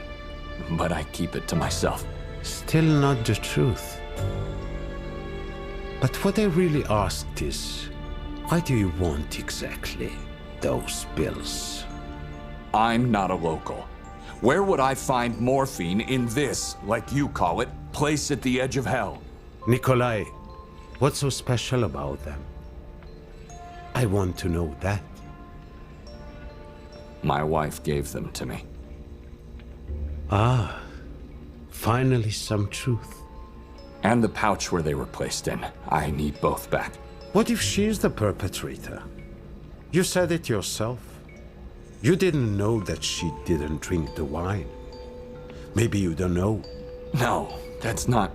But I keep it to myself. Still not the truth. But what I really asked is, why do you want exactly those pills? I'm not a local. Where would I find morphine in this, like you call it, place at the edge of hell? Nikolai, what's so special about them? I want to know that. My wife gave them to me. Ah, finally some truth. And the pouch where they were placed in. I need both back. What if she's the perpetrator? You said it yourself. You didn't know that she didn't drink the wine. Maybe you don't know. No, that's not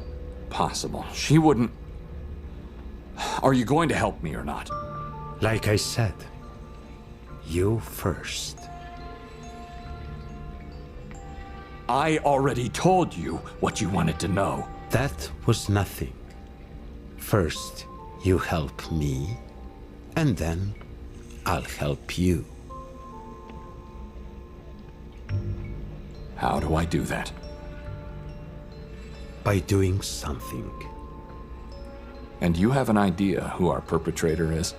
possible. She wouldn't... Are you going to help me or not? Like I said, you first. I already told you what you wanted to know. That was nothing. First, you help me, and then I'll help you. How do I do that? By doing something And you have an idea who our perpetrator is?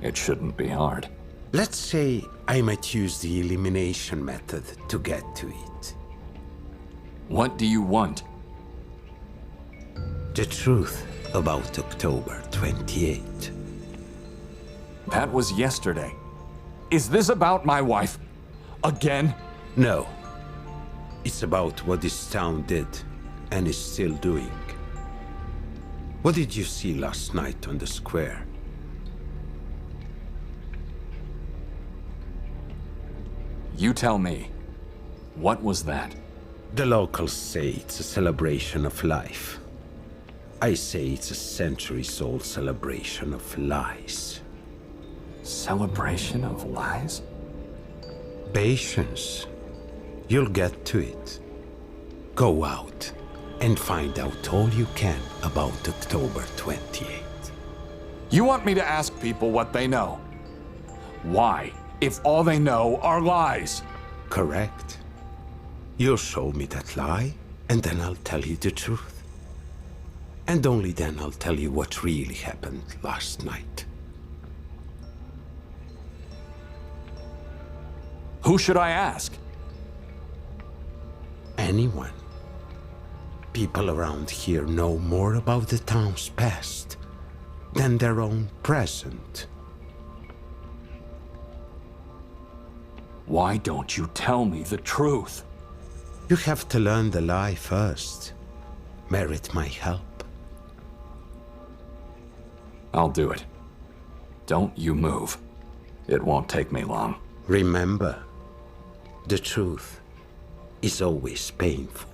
It shouldn't be hard. Let's say I might use the elimination method to get to it. What do you want? The truth about October 28. That was yesterday. Is this about my wife? Again? No. It's about what this town did and is still doing. What did you see last night on the square? You tell me. What was that? The locals say it's a celebration of life. I say it's a centuries-old celebration of lies. Celebration of lies? Patience. You'll get to it. Go out and find out all you can about October 28. You want me to ask people what they know? Why, if all they know are lies? Correct. You'll show me that lie, and then I'll tell you the truth. And only then I'll tell you what really happened last night. Who should I ask? Anyone. People around here know more about the town's past than their own present. Why don't you tell me the truth? You have to learn the lie first. Merit my help. I'll do it. Don't you move. It won't take me long. Remember, the truth is always painful.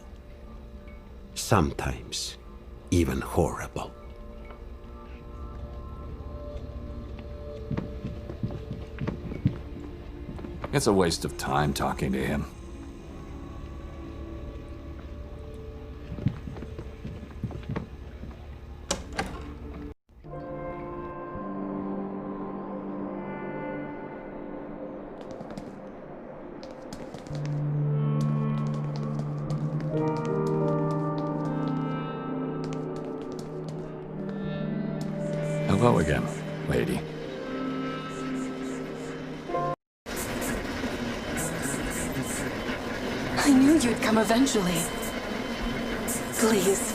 Sometimes even horrible. It's a waste of time talking to him. Hello again, lady. I knew you'd come eventually. Please,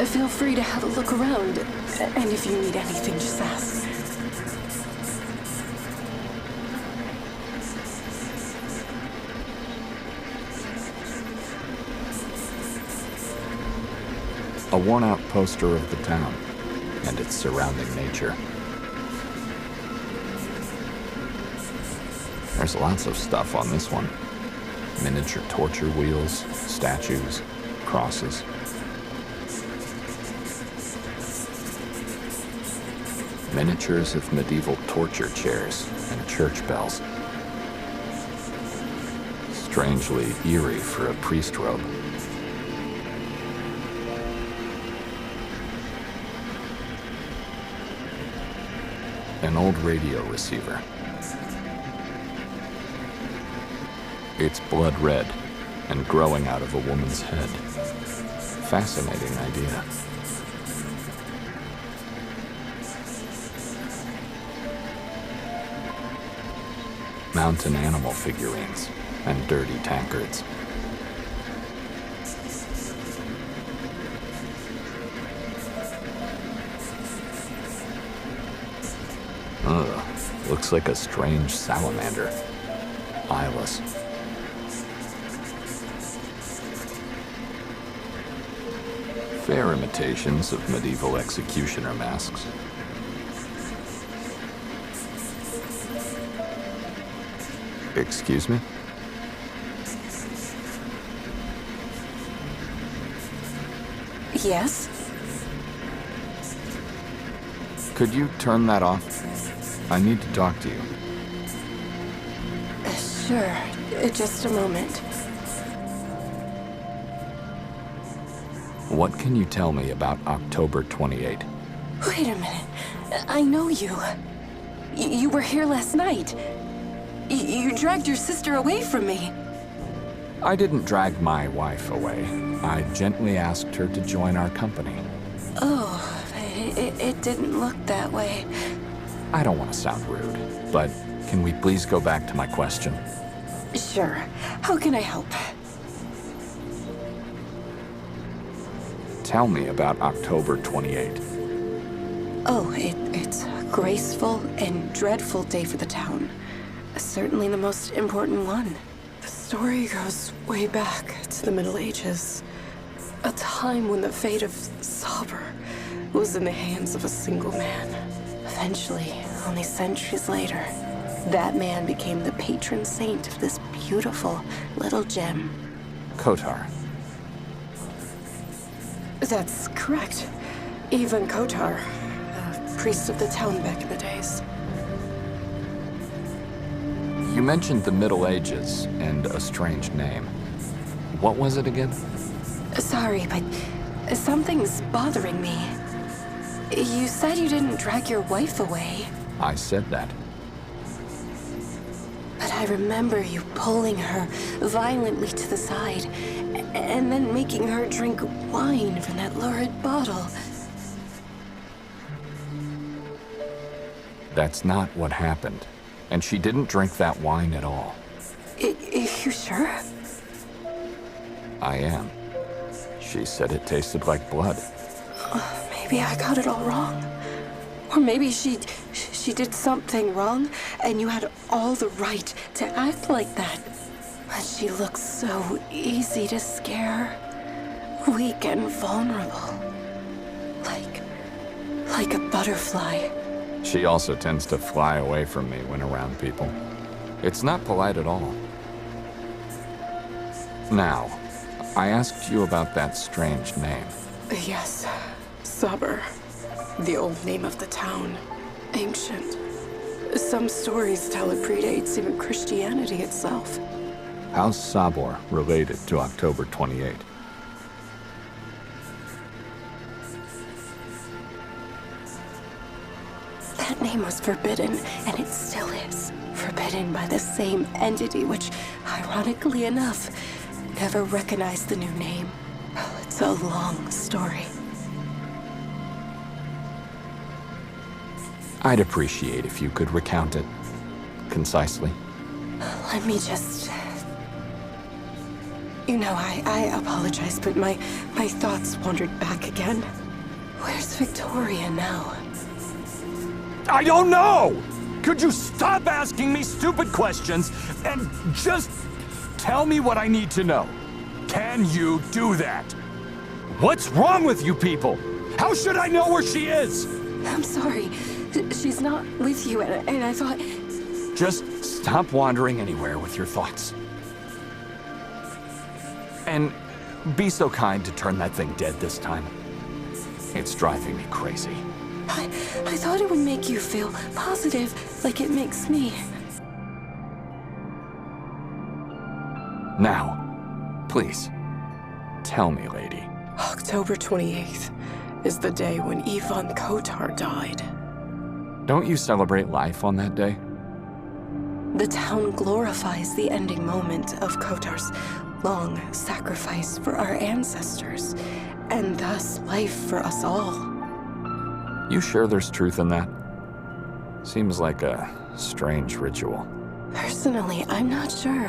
feel free to have a look around. And if you need anything, just ask. A worn-out poster of the town and its surrounding nature. There's lots of stuff on this one. Miniature torture wheels, statues, crosses. Miniatures of medieval torture chairs and church bells. Strangely eerie for a priest robe. An old radio receiver. It's blood red and growing out of a woman's head. Fascinating idea. Mountain animal figurines and dirty tankards. Ugh, looks like a strange salamander. Eyeless. Fair imitations of medieval executioner masks. Excuse me? Yes? Could you turn that off? I need to talk to you. Sure. Just a moment. What can you tell me about October 28? Wait a minute. I know you. You were here last night. You dragged your sister away from me. I didn't drag my wife away. I gently asked her to join our company. Oh, it didn't look that way. I don't want to sound rude, but can we please go back to my question? Sure. How can I help? Tell me about October 28th. Oh, it's a graceful and dreadful day for the town. Certainly the most important one. The story goes way back to the Middle Ages. A time when the fate of Sabr was in the hands of a single man. Eventually, only centuries later, that man became the patron saint of this beautiful little gem. Kotar. That's correct. Even Kotar, a priest of the town back in the days. You mentioned the Middle Ages and a strange name. What was it again? Sorry, but something's bothering me. You said you didn't drag your wife away. I said that. But I remember you pulling her violently to the side, and then making her drink wine from that lurid bottle. That's not what happened. And she didn't drink that wine at all. You sure? I am. She said it tasted like blood. Maybe I got it all wrong. Or maybe she did something wrong, and you had all the right to act like that. But she looks so easy to scare. Weak and vulnerable. Like a butterfly. She also tends to fly away from me when around people. It's not polite at all. Now, I asked you about that strange name. Yes, Sabr. The old name of the town. Ancient. Some stories tell it predates even Christianity itself. How's Sabor related to October 28? That name was forbidden, and it still is. Forbidden by the same entity which, ironically enough, never recognized the new name. Oh, it's a long story. I'd appreciate if you could recount it concisely. Let me just... You know, I apologize, but my thoughts wandered back again. Where's Victoria now? I don't know! Could you stop asking me stupid questions and just tell me what I need to know? Can you do that? What's wrong with you people? How should I know where she is? I'm sorry. She's not with you, and I thought... Just stop wandering anywhere with your thoughts. And be so kind to turn that thing dead this time. It's driving me crazy. I thought it would make you feel positive, like it makes me. Now, please, tell me, lady. October 28th is the day when Ivan Kotar died. Don't you celebrate life on that day? The town glorifies the ending moment of Kotar's long sacrifice for our ancestors, and thus life for us all. You sure there's truth in that? Seems like a strange ritual. Personally, I'm not sure.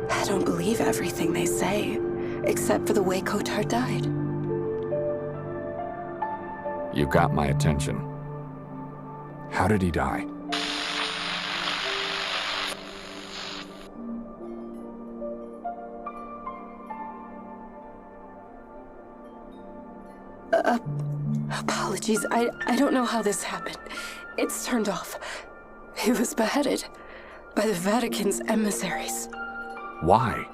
I don't believe everything they say, except for the way Kotar died. You got my attention. How did he die? Apologies, I don't know how this happened. It's turned off. He was beheaded by the Vatican's emissaries. Why?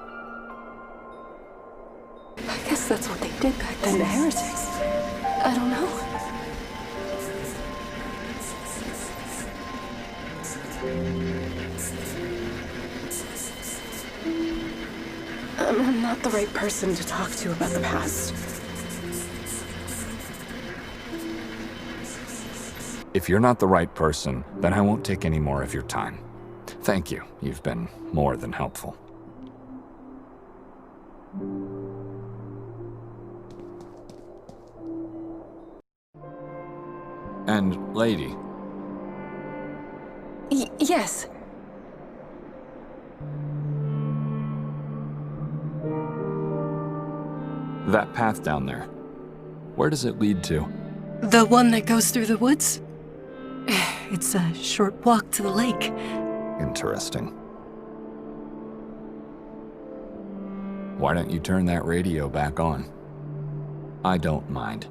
I guess that's what they did back then to heretics. I don't know. I'm not the right person to talk to about the past. If you're not the right person, then I won't take any more of your time. Thank you. You've been more than helpful. And, lady. Yes. That path down there, where does it lead to? The one that goes through the woods? It's a short walk to the lake. Interesting. Why don't you turn that radio back on? I don't mind.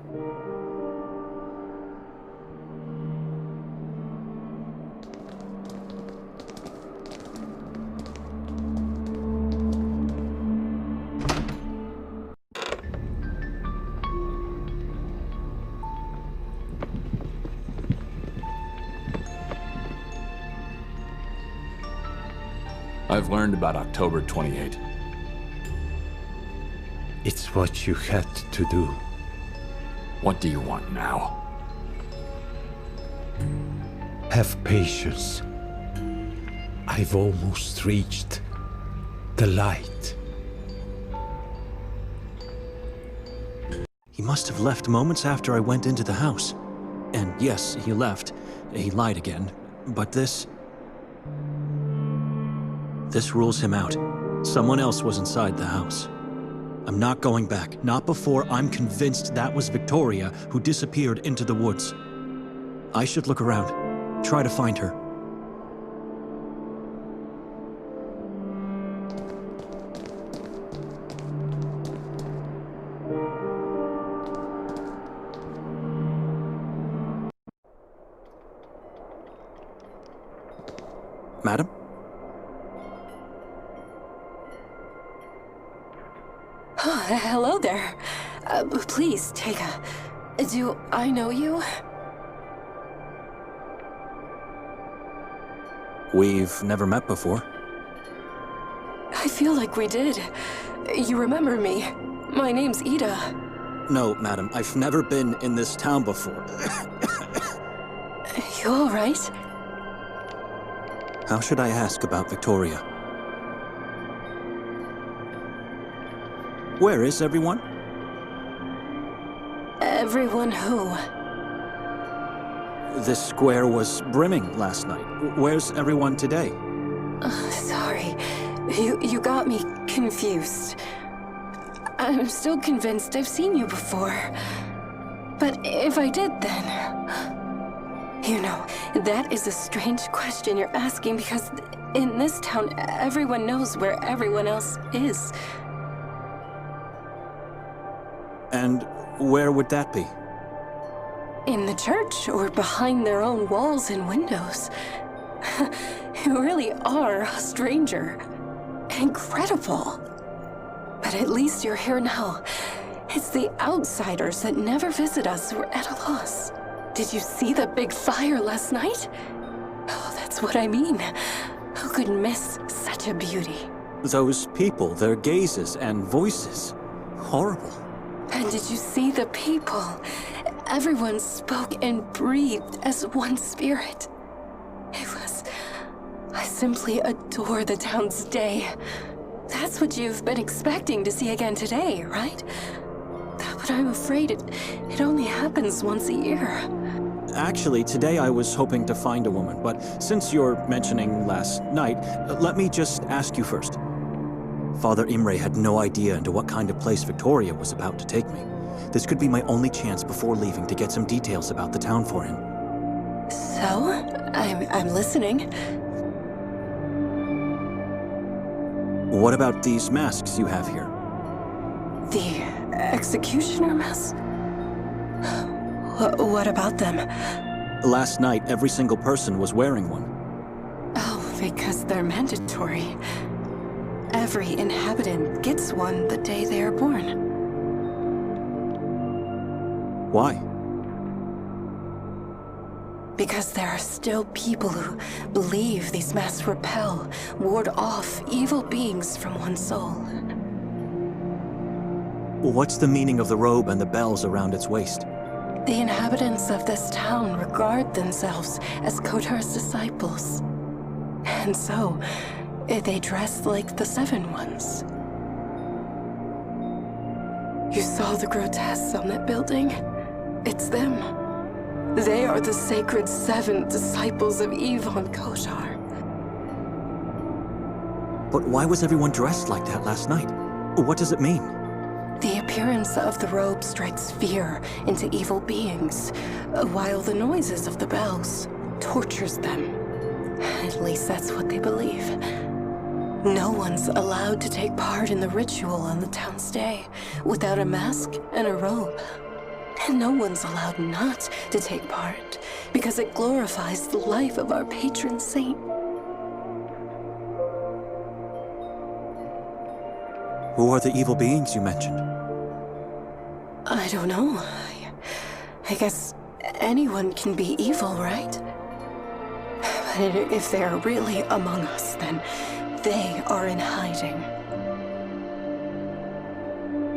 I've learned about October 28. It's what you had to do. What do you want now? Have patience. I've almost reached the light. He must have left moments after I went into the house. And yes, he left. He lied again. But this rules him out. Someone else was inside the house. I'm not going back. Not before I'm convinced that was Victoria who disappeared into the woods. I should look around. Try to find her. Madam? Hello there. Please, take a... Do I know you? We've never met before. I feel like we did. You remember me. My name's Ida. No, madam, I've never been in this town before. You all right? How should I ask about Victoria? Where is everyone? Everyone who? This square was brimming last night. Where's everyone today? Sorry. You got me confused. I'm still convinced I've seen you before. But if I did, then... You know, that is a strange question you're asking because in this town, everyone knows where everyone else is. And where would that be? In the church or behind their own walls and windows. You really are a stranger. Incredible. But at least you're here now. It's the outsiders that never visit us who are at a loss. Did you see the big fire last night? Oh, that's what I mean. Who could miss such a beauty? Those people, their gazes and voices. Horrible. And did you see the people? Everyone spoke and breathed as one spirit. I simply adore the town's day. That's what you've been expecting to see again today, right? But I'm afraid it only happens once a year. Actually, today I was hoping to find a woman, but since you're mentioning last night, let me just ask you first. Father Imre had no idea into what kind of place Victoria was about to take me. This could be my only chance before leaving to get some details about the town for him. So, I'm listening. What about these masks you have here? The executioner mask? What about them? Last night, every single person was wearing one. Oh, because they're mandatory. Every inhabitant gets one the day they are born. Why? Because there are still people who believe these masks repel, ward off evil beings from one's soul. What's the meaning of the robe and the bells around its waist? The inhabitants of this town regard themselves as Kotar's disciples. And so, they dress like the Seven Ones. You saw the grotesques on that building? It's them. They are the sacred 7 disciples of Yvonne Kotar. But why was everyone dressed like that last night? What does it mean? The appearance of the robe strikes fear into evil beings, while the noises of the bells tortures them. At least that's what they believe. No one's allowed to take part in the ritual on the town's day without a mask and a robe. And no one's allowed not to take part because it glorifies the life of our patron saint. Who are the evil beings you mentioned? I don't know. I guess anyone can be evil, right? But if they're really among us, then they are in hiding.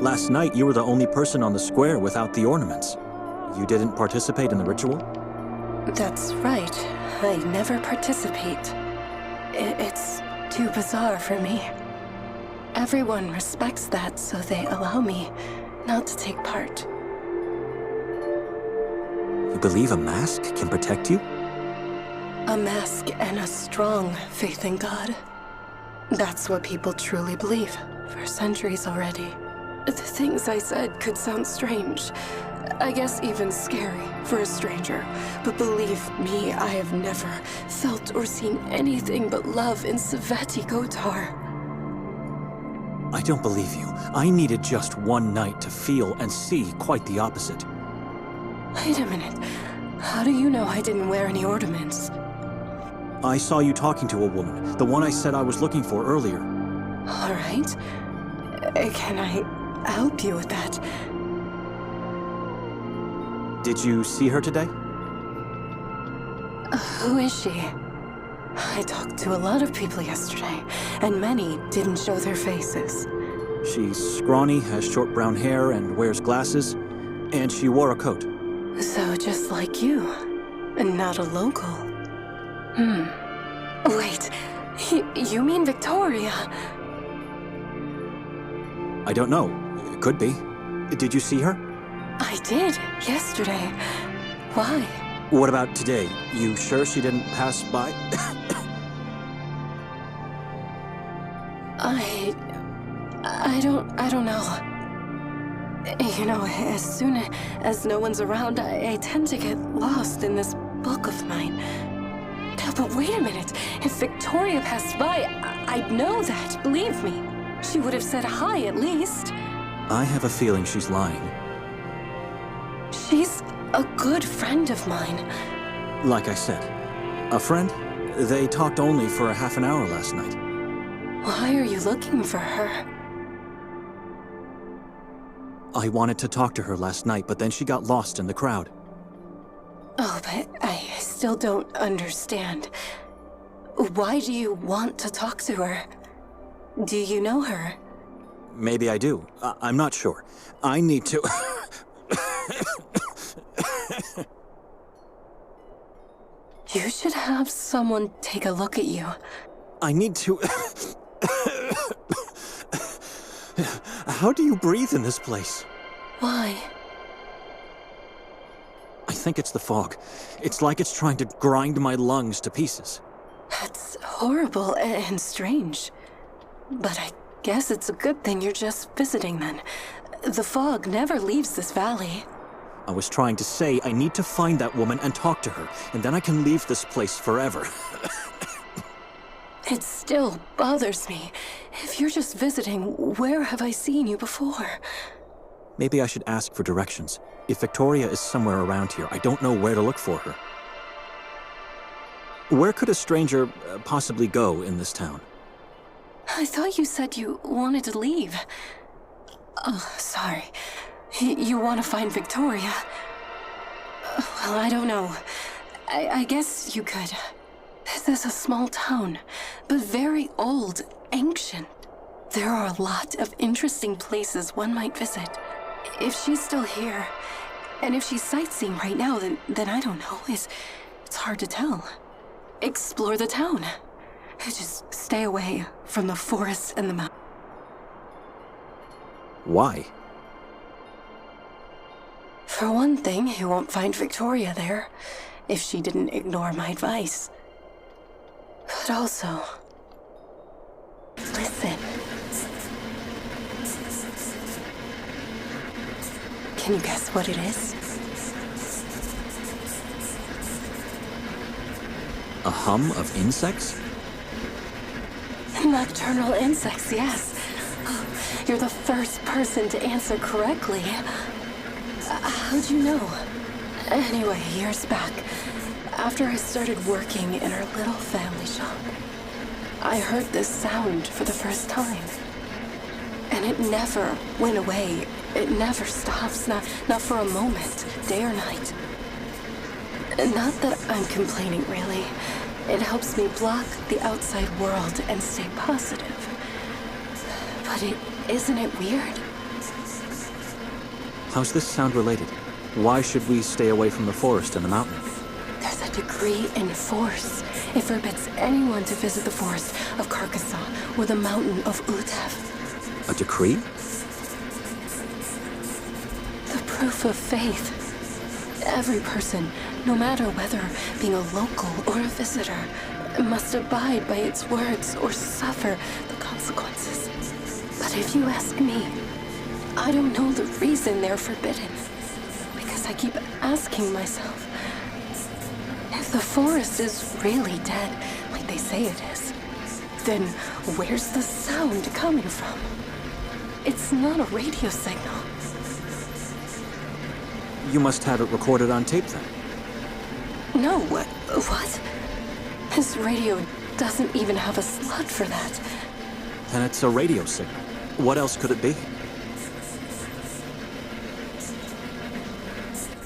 Last night, you were the only person on the square without the ornaments. You didn't participate in the ritual? That's right. I never participate. It's too bizarre for me. Everyone respects that, so they allow me not to take part. You believe a mask can protect you? A mask and a strong faith in God. That's what people truly believe, for centuries already. The things I said could sound strange. I guess even scary for a stranger. But believe me, I have never felt or seen anything but love in Sveti Kotar. I don't believe you. I needed just one night to feel and see quite the opposite. Wait a minute. How do you know I didn't wear any ornaments? I saw you talking to a woman, the one I said I was looking for earlier. All right. Can I help you with that? Did you see her today? Who is she? I talked to a lot of people yesterday, and many didn't show their faces. She's scrawny, has short brown hair, and wears glasses, and she wore a coat. So just like you, and not a local. Wait, you mean Victoria? I don't know. Could be. Did you see her? I did, yesterday. Why? What about today? You sure she didn't pass by? I don't know. You know, as soon as no one's around, I tend to get lost in this book of mine. But wait a minute. If Victoria passed by, I'd know that, believe me. She would have said hi at least. I have a feeling she's lying. She's a good friend of mine. Like I said, a friend? They talked only for a half an hour last night. Why are you looking for her? I wanted to talk to her last night, but then she got lost in the crowd. Oh, but I still don't understand. Why do you want to talk to her? Do you know her? Maybe I do. I'm not sure. I need to... You should have someone take a look at you. I need to... How do you breathe in this place? Why? I think it's the fog. It's like it's trying to grind my lungs to pieces. That's horrible and strange. But I guess it's a good thing you're just visiting then. The fog never leaves this valley. I was trying to say I need to find that woman and talk to her, and then I can leave this place forever. It still bothers me. If you're just visiting, where have I seen you before? Maybe I should ask for directions. If Victoria is somewhere around here, I don't know where to look for her. Where could a stranger possibly go in this town? I thought you said you wanted to leave. Oh, sorry. You want to find Victoria? Well, I don't know. I guess you could. This is a small town, but very old, ancient. There are a lot of interesting places one might visit. If she's still here, and if she's sightseeing right now, then I don't know. It's hard to tell. Explore the town. Just stay away from the forest and the mountains. For one thing, he won't find Victoria there if she didn't ignore my advice. But also, listen. Can you guess what it is? A hum of insects? Nocturnal insects, yes. You're the first person to answer correctly. How'd you know? Anyway, years back, after I started working in our little family shop, I heard this sound for the first time. And it never went away. It never stops, not for a moment, day or night. Not that I'm complaining, really. It helps me block the outside world and stay positive. But isn't it weird? How's this sound related? Why should we stay away from the forest and the mountain? There's a decree in force. It forbids anyone to visit the forest of Carcassonne or the mountain of Utev. A decree? The proof of faith. Every person, no matter whether being a local or a visitor, must abide by its words or suffer the consequences. But if you ask me, I don't know the reason they're forbidden. Because I keep asking myself, if the forest is really dead, like they say it is, then where's the sound coming from? It's not a radio signal. You must have it recorded on tape then. No, what? This radio doesn't even have a slot for that. Then it's a radio signal. What else could it be?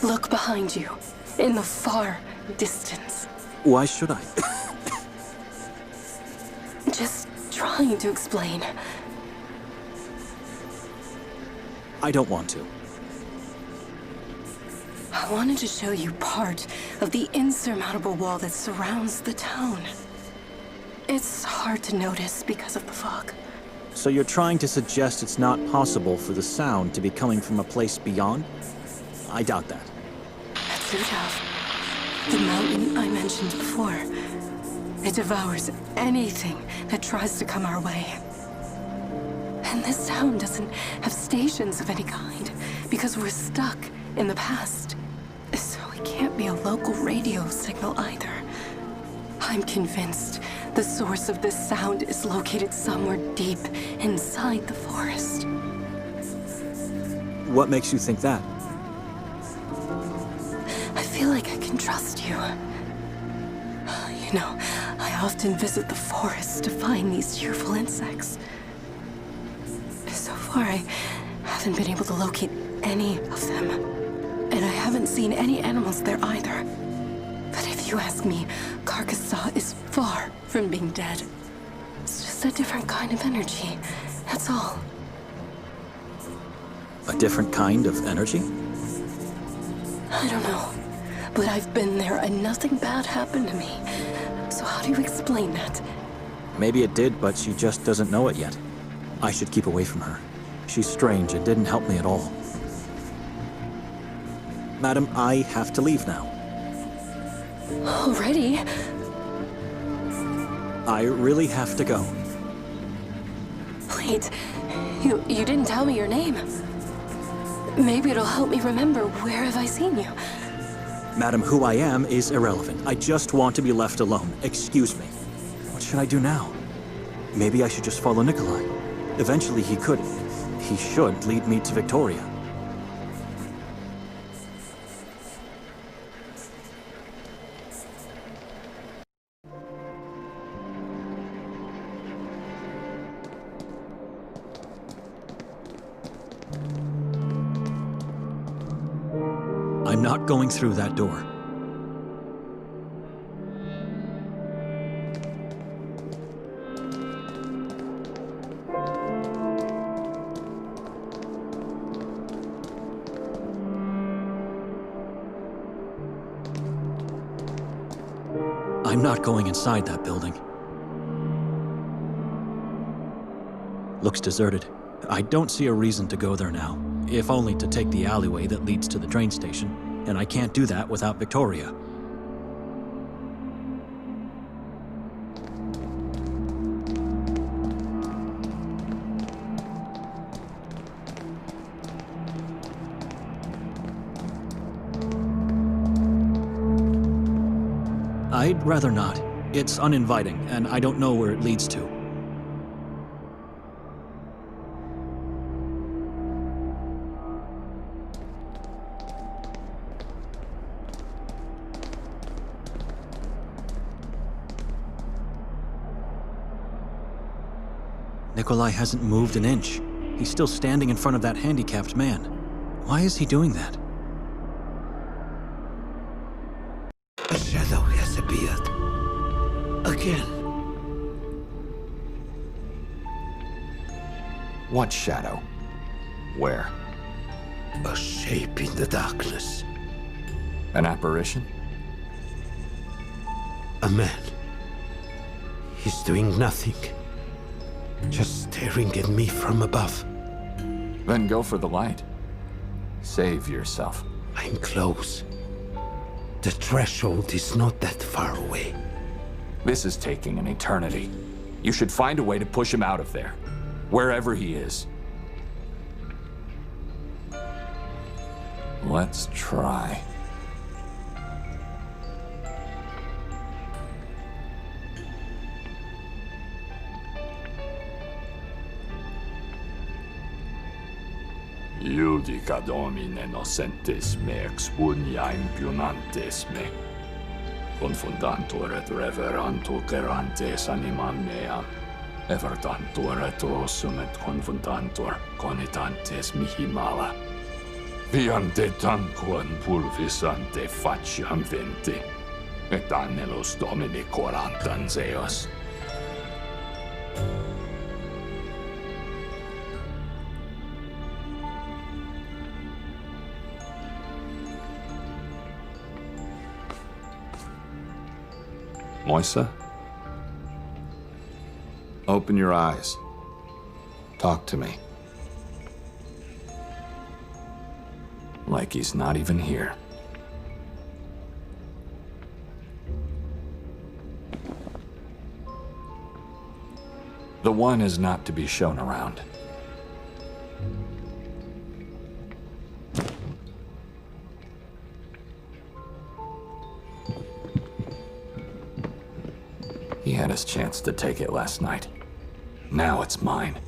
Look behind you, in the far distance. Why should I? Just trying to explain. I don't want to. I wanted to show you part of the insurmountable wall that surrounds the town. It's hard to notice because of the fog. So you're trying to suggest it's not possible for the sound to be coming from a place beyond? I doubt that. That's Utev, the mountain I mentioned before. It devours anything that tries to come our way. And this town doesn't have stations of any kind because we're stuck in the past. So it can't be a local radio signal either. I'm convinced the source of this sound is located somewhere deep inside the forest. What makes you think that? I feel like I can trust you. You know, I often visit the forest to find these cheerful insects. So far, I haven't been able to locate any of them. And I haven't seen any animals there either. But if you ask me, Carcassonne is far from being dead. It's just a different kind of energy, that's all. A different kind of energy? I don't know. But I've been there and nothing bad happened to me. So how do you explain that? Maybe it did, but she just doesn't know it yet. I should keep away from her. She's strange and didn't help me at all. Madam, I have to leave now. Already? I really have to go. Wait, you didn't tell me your name. Maybe it'll help me remember where have I seen you. Madam, who I am is irrelevant. I just want to be left alone. Excuse me. What should I do now? Maybe I should just follow Nikolai. Eventually he should lead me to Victoria. I'm not going through that door. I'm not going inside that building. Looks deserted. I don't see a reason to go there now. if only to take the alleyway that leads to the train station, and I can't do that without Victoria. I'd rather not. It's uninviting, and I don't know where it leads to. Nikolai hasn't moved an inch. He's still standing in front of that handicapped man. Why is he doing that? A shadow has appeared. Again. What shadow? Where? A shape in the darkness. An apparition? A man. He's doing nothing. Just staring at me from above. Then go for the light. Save yourself. I'm close. The threshold is not that far away. This is taking an eternity. You should find a way to push him out of there. Wherever he is. Let's try. Iudica Domine nocentes me expunia impionantes me. Confundantur et reverantur gerantes animam meam. Evertantur et rossum et confundantur conitantes mihi mala. Viante tanquam pulvisante faciam venti. Et annelos Domini corantan zeos. Moisa? Open your eyes. Talk to me. Like he's not even here. The one is not to be shown around. He had his chance to take it last night. Now it's mine.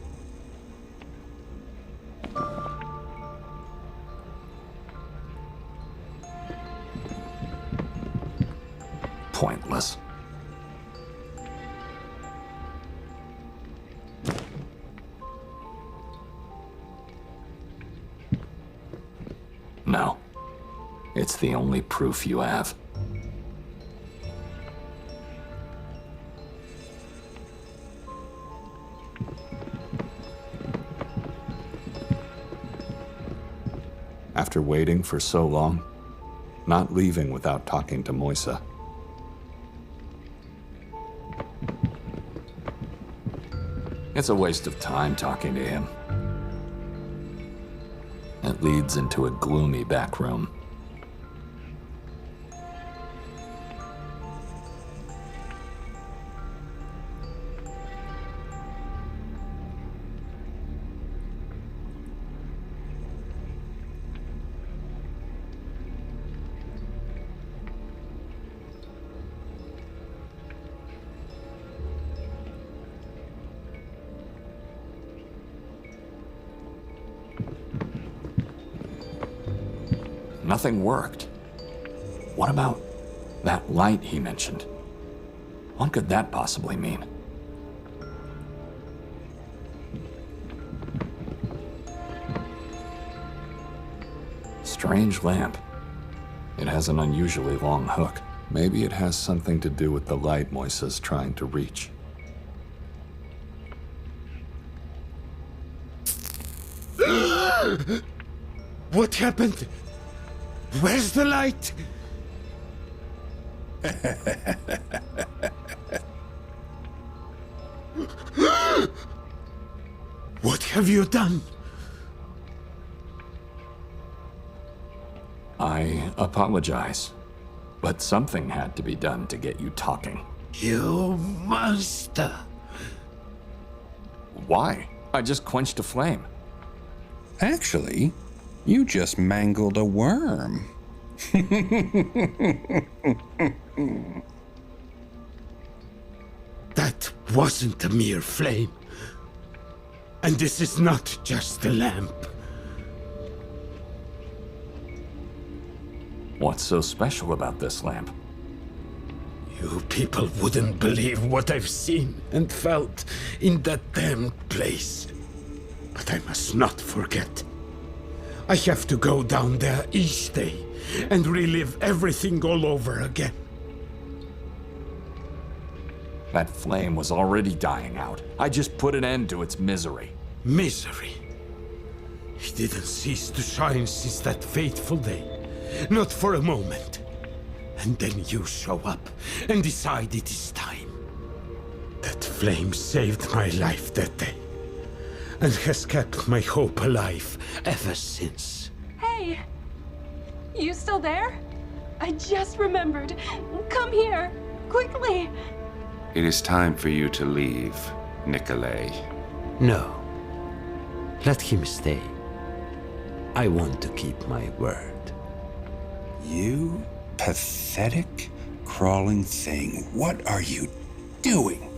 Pointless. No. It's the only proof you have. After waiting for so long, not leaving without talking to Moisa. It's a waste of time talking to him. It leads into a gloomy back room. Nothing worked. What about that light he mentioned? What could that possibly mean? Strange lamp. It has an unusually long hook. Maybe it has something to do with the light Moisa's trying to reach. What happened? Where's the light? What have you done? I apologize. But something had to be done to get you talking. You monster! Why? I just quenched a flame. Actually, you just mangled a worm. That wasn't a mere flame. And this is not just a lamp. What's so special about this lamp? You people wouldn't believe what I've seen and felt in that damned place. But I must not forget. I have to go down there each day and relive everything all over again. That flame was already dying out. I just put an end to its misery. Misery. It didn't cease to shine since that fateful day. Not for a moment. And then you show up and decide it is time. That flame saved my life that day. And has kept my hope alive ever since. Hey! You still there? I just remembered. Come here, quickly! It is time for you to leave, Nikolai. No. Let him stay. I want to keep my word. You pathetic, crawling thing. What are you doing?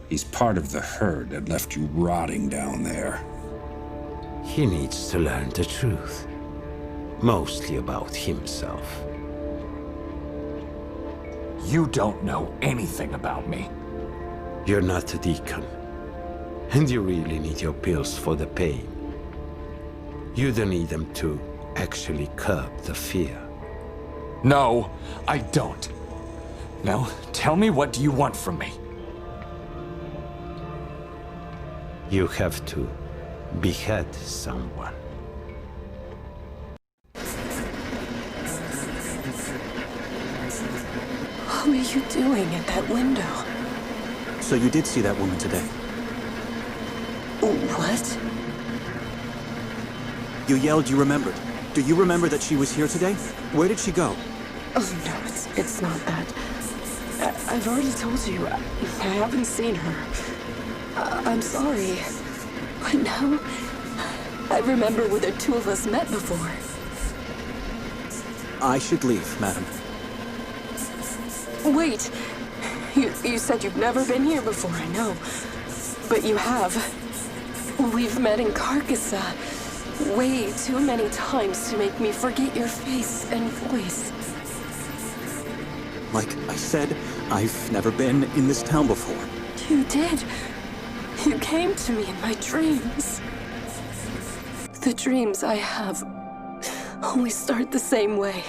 He's part of the herd that left you rotting down there. He needs to learn the truth. Mostly about himself. You don't know anything about me. You're not a deacon. And you really need your pills for the pain. You don't need them to actually curb the fear. No, I don't. Now, tell me, what do you want from me? You have to behead someone. What were you doing at that window? So you did see that woman today? What? You yelled you remembered. Do you remember that she was here today? Where did she go? Oh, no, it's not that. I've already told you. I haven't seen her. I'm sorry. But now, I remember where the two of us met before. I should leave, madam. Wait. You said you've never been here before, I know. But you have. We've met in Carcassonne way too many times to make me forget your face and voice. Like I said, I've never been in this town before. You did. You came to me in my dreams. The dreams I have always start the same way.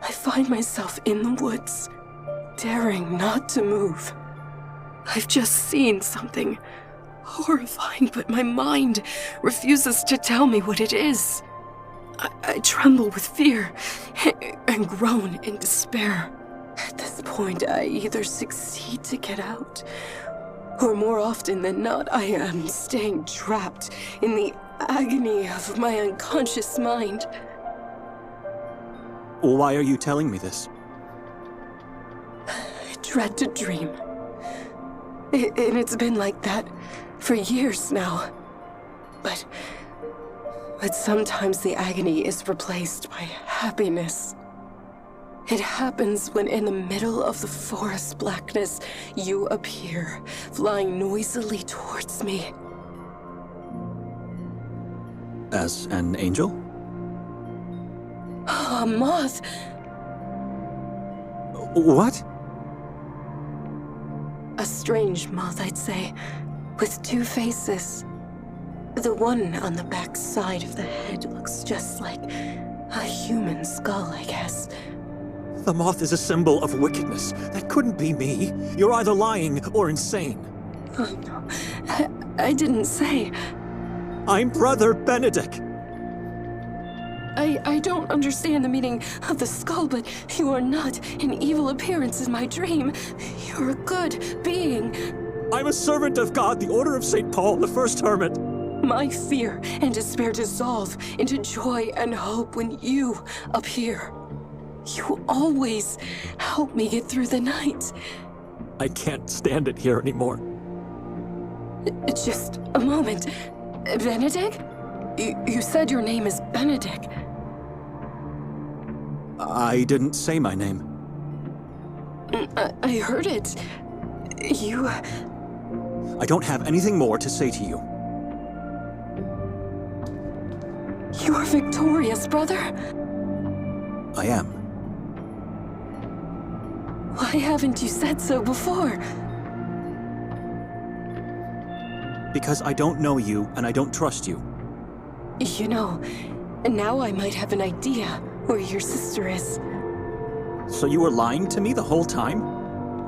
I find myself in the woods, daring not to move. I've just seen something horrifying, but my mind refuses to tell me what it is. I tremble with fear and groan in despair. At this point, I either succeed to get out, or more often than not, I am staying trapped in the agony of my unconscious mind. Why are you telling me this? I dread to dream. And it's been like that for years now. But sometimes the agony is replaced by happiness. It happens when in the middle of the forest blackness, you appear, flying noisily towards me. As an angel? A moth! What? A strange moth, I'd say, with two faces. The one on the back side of the head looks just like a human skull, I guess. The moth is a symbol of wickedness. That couldn't be me. You're either lying or insane. Oh, no. I didn't say. I'm Brother Benedict. I don't understand the meaning of the skull, but you are not an evil appearance in my dream. You're a good being. I'm a servant of God, the Order of St. Paul, the first hermit. My fear and despair dissolve into joy and hope when you appear. You always help me get through the night. I can't stand it here anymore. Just a moment. Benedict? You said your name is Benedict. I didn't say my name. I heard it. You... I don't have anything more to say to you. You are victorious, brother? I am. Why haven't you said so before? Because I don't know you, and I don't trust you. You know, now I might have an idea where your sister is. So you were lying to me the whole time?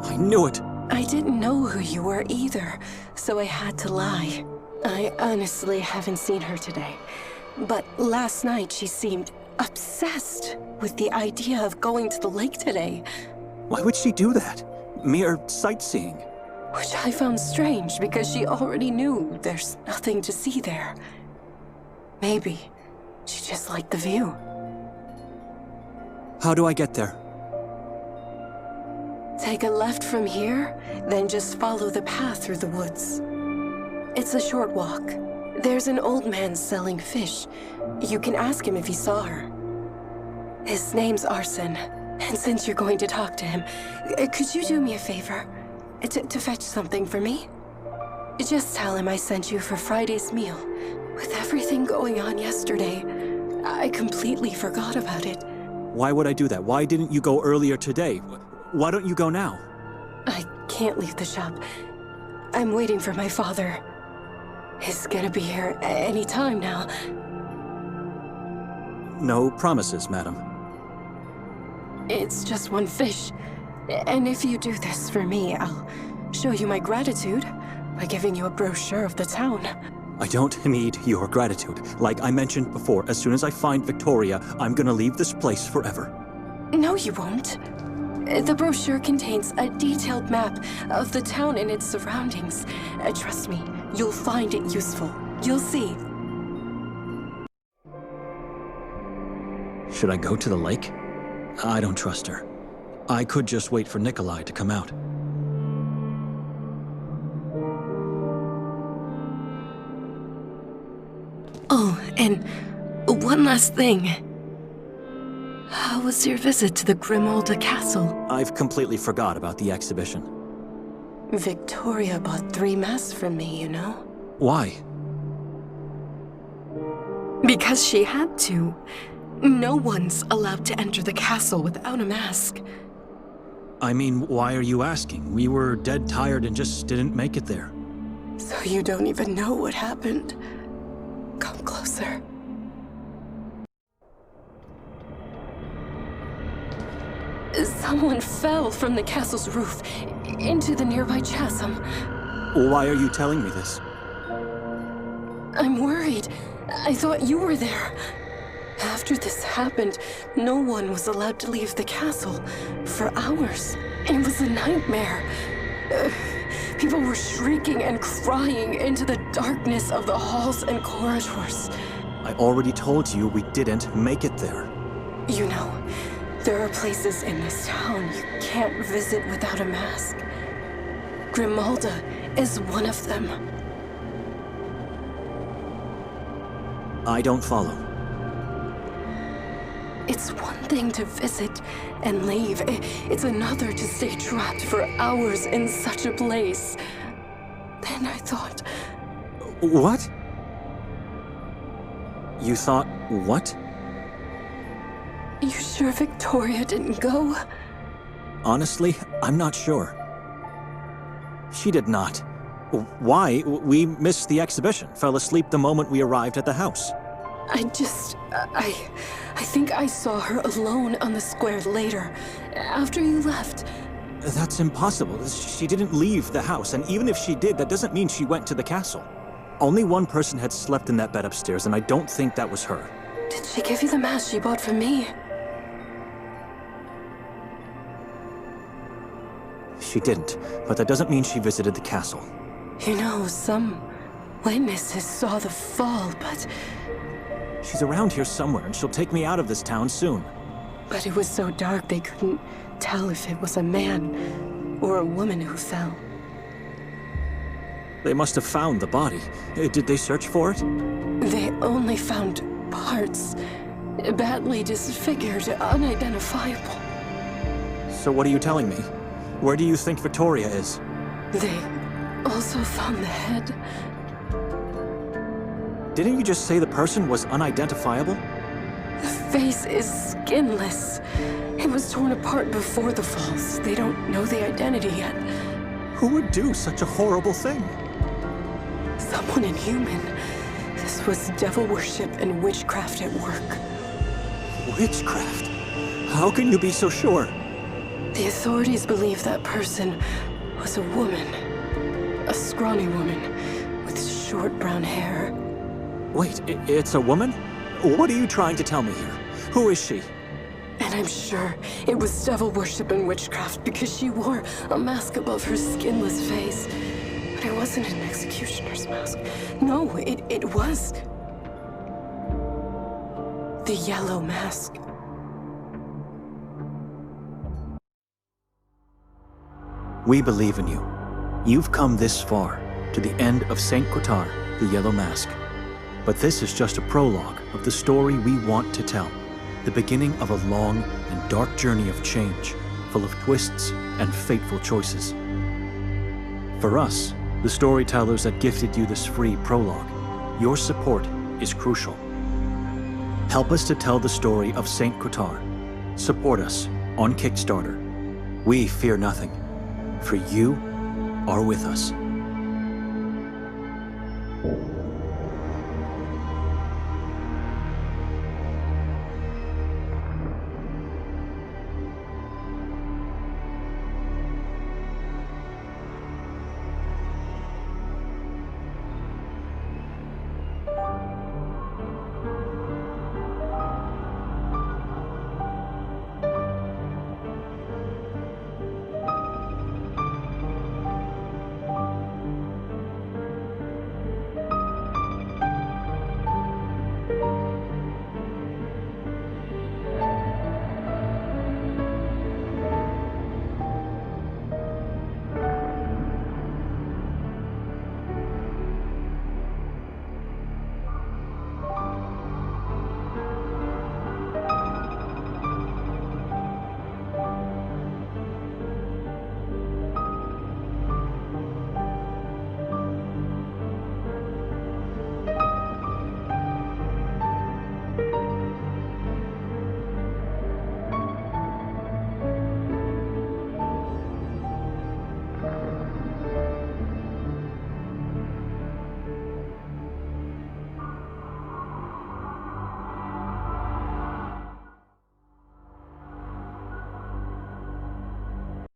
I knew it. I didn't know who you were either, so I had to lie. I honestly haven't seen her today. But last night she seemed obsessed with the idea of going to the lake today. Why would she do that? Mere sightseeing. Which I found strange because she already knew there's nothing to see there. Maybe she just liked the view. How do I get there? Take a left from here, then just follow the path through the woods. It's a short walk. There's an old man selling fish. You can ask him if he saw her. His name's Arson, and since you're going to talk to him, could you do me a favor? To fetch something for me? Just tell him I sent you for Friday's meal. With everything going on yesterday, I completely forgot about it. Why would I do that? Why didn't you go earlier today? Why don't you go now? I can't leave the shop. I'm waiting for my father. He's gonna be here any time now. No promises, madam. It's just one fish. And if you do this for me, I'll show you my gratitude by giving you a brochure of the town. I don't need your gratitude. Like I mentioned before, as soon as I find Victoria, I'm gonna leave this place forever. No, you won't. The brochure contains a detailed map of the town and its surroundings. Trust me, you'll find it useful. You'll see. Should I go to the lake? I don't trust her. I could just wait for Nikolai to come out. Oh, and one last thing. How was your visit to the Grimolda Castle? I've completely forgot about the exhibition. Victoria bought 3 masks from me, you know? Why? Because she had to. No one's allowed to enter the castle without a mask. I mean, why are you asking? We were dead tired and just didn't make it there. So you don't even know what happened. Come closer. Someone fell from the castle's roof into the nearby chasm. Why are you telling me this? I'm worried. I thought you were there. After this happened, no one was allowed to leave the castle for hours. It was a nightmare. People were shrieking and crying into the darkness of the halls and corridors. I already told you we didn't make it there. You know, there are places in this town you can't visit without a mask. Grimolda is one of them. I don't follow. It's one thing to visit and leave. It's another to stay trapped for hours in such a place. Then I thought... What? You thought what? You sure Victoria didn't go? Honestly, I'm not sure. She did not. Why? We missed the exhibition, fell asleep the moment we arrived at the house. I think I saw her alone on the square later, after you left. That's impossible. She didn't leave the house, and even if she did, that doesn't mean she went to the castle. Only one person had slept in that bed upstairs, and I don't think that was her. Did she give you the mask she bought for me? She didn't, but that doesn't mean she visited the castle. You know, some Witnesses saw the fall, but She's around here somewhere, and she'll take me out of this town soon. it was so dark they couldn't tell if it was a man or a woman who fell. They must have found the body. Did they search for it? They only found parts, badly disfigured, unidentifiable. So what are you telling me? Where do you think Victoria is? They also found the head. Didn't you just say the person was unidentifiable? The face is skinless. It was torn apart before the falls. They don't know the identity yet. Who would do such a horrible thing? Someone inhuman. This was devil worship and witchcraft at work. Witchcraft? How can you be so sure? The authorities believe that person was a woman. A scrawny woman with short brown hair. Wait, it's a woman? What are you trying to tell me here? Who is she? And I'm sure it was devil worship and witchcraft because she wore a mask above her skinless face. But it wasn't an executioner's mask. No, it was the yellow mask. We believe in you. You've come this far, to the end of Saint Kotar, the Yellow Mask. But this is just a prologue of the story we want to tell, the beginning of a long and dark journey of change, full of twists and fateful choices. For us, the storytellers that gifted you this free prologue, your support is crucial. Help us to tell the story of Saint Kotar. Support us on Kickstarter. We fear nothing, for you are with us.